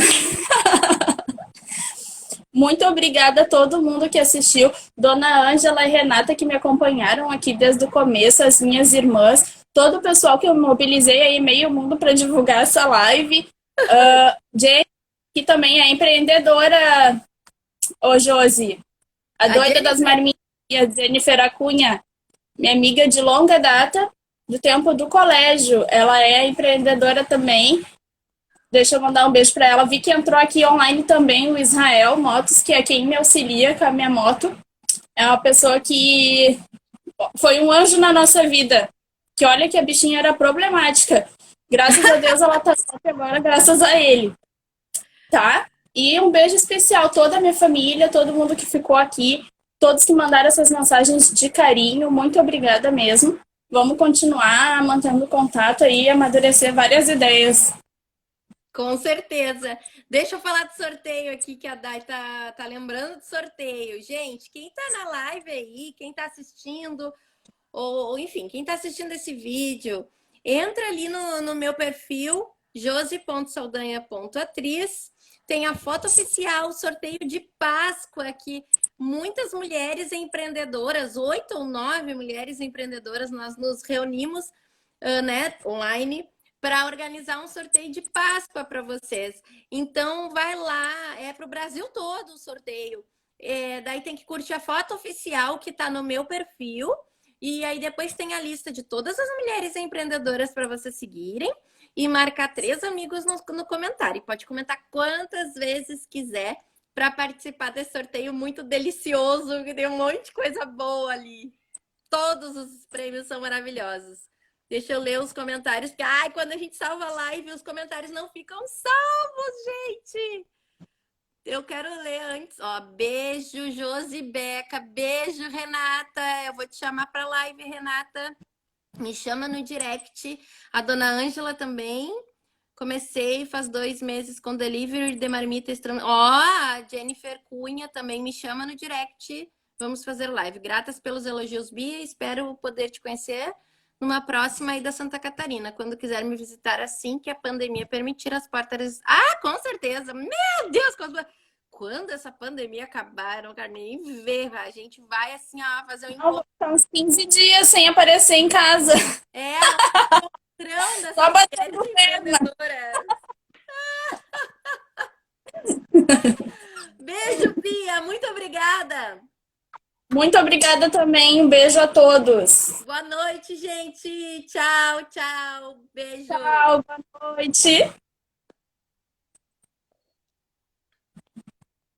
Muito obrigada a todo mundo que assistiu. Dona Ângela e Renata que me acompanharam aqui desde o começo, as minhas irmãs, todo o pessoal que eu mobilizei aí meio mundo para divulgar essa live. Jenny, que também é empreendedora, ô Josi, a doida das marmitas, Jennifer Acunha, minha amiga de longa data, do tempo do colégio. Ela é empreendedora também. Deixa eu mandar um beijo para ela. Vi que entrou aqui online também o Israel Motos, que é quem me auxilia com a minha moto. É uma pessoa que foi um anjo na nossa vida. Que olha que a bichinha era problemática. Graças a Deus ela tá certa agora, graças a ele. Tá? E um beijo especial a toda a minha família, todo mundo que ficou aqui, todos que mandaram essas mensagens de carinho. Muito obrigada mesmo. Vamos continuar mantendo contato aí e amadurecer várias ideias. Com certeza. Deixa eu falar do sorteio aqui, que a Dai tá lembrando do sorteio. Gente, quem tá na live aí, quem tá assistindo, ou enfim, quem tá assistindo esse vídeo, entra ali no meu perfil, josi.saldanha.atriz, tem a foto oficial, sorteio de Páscoa, que muitas mulheres empreendedoras, 8 ou 9 mulheres empreendedoras, nós nos reunimos, né, online, para organizar um sorteio de Páscoa para vocês. Então, vai lá, é para o Brasil todo o sorteio. Daí tem que curtir a foto oficial que está no meu perfil. E aí depois tem a lista de todas as mulheres empreendedoras para vocês seguirem e marcar 3 amigos no comentário. Pode comentar quantas vezes quiser para participar desse sorteio muito delicioso, que tem um monte de coisa boa ali. Todos os prêmios são maravilhosos. Deixa eu ler os comentários, porque quando a gente salva a live, os comentários não ficam salvos, gente! Eu quero ler antes, ó. Beijo, Josi Beca. Beijo, Renata. Eu vou te chamar para live, Renata. Me chama no direct. A dona Ângela também. Comecei faz 2 meses com delivery de marmita estranha. Ó, a Jennifer Cunha também me chama no direct. Vamos fazer live. Gratas pelos elogios, Bia. Espero poder te conhecer numa próxima aí da Santa Catarina, quando quiser me visitar assim que a pandemia permitir as portas. Com certeza! Meu Deus! Quando essa pandemia acabar, eu não quero nem ver, a gente vai assim, ó, fazer um encontro. Uns 15 dias sem aparecer em casa. Um encontrão dessas mulheres empreendedoras. Beijo, Bia! Muito obrigada! Muito obrigada também. Um beijo a todos. Boa noite, gente. Tchau, tchau. Beijo. Tchau, boa noite.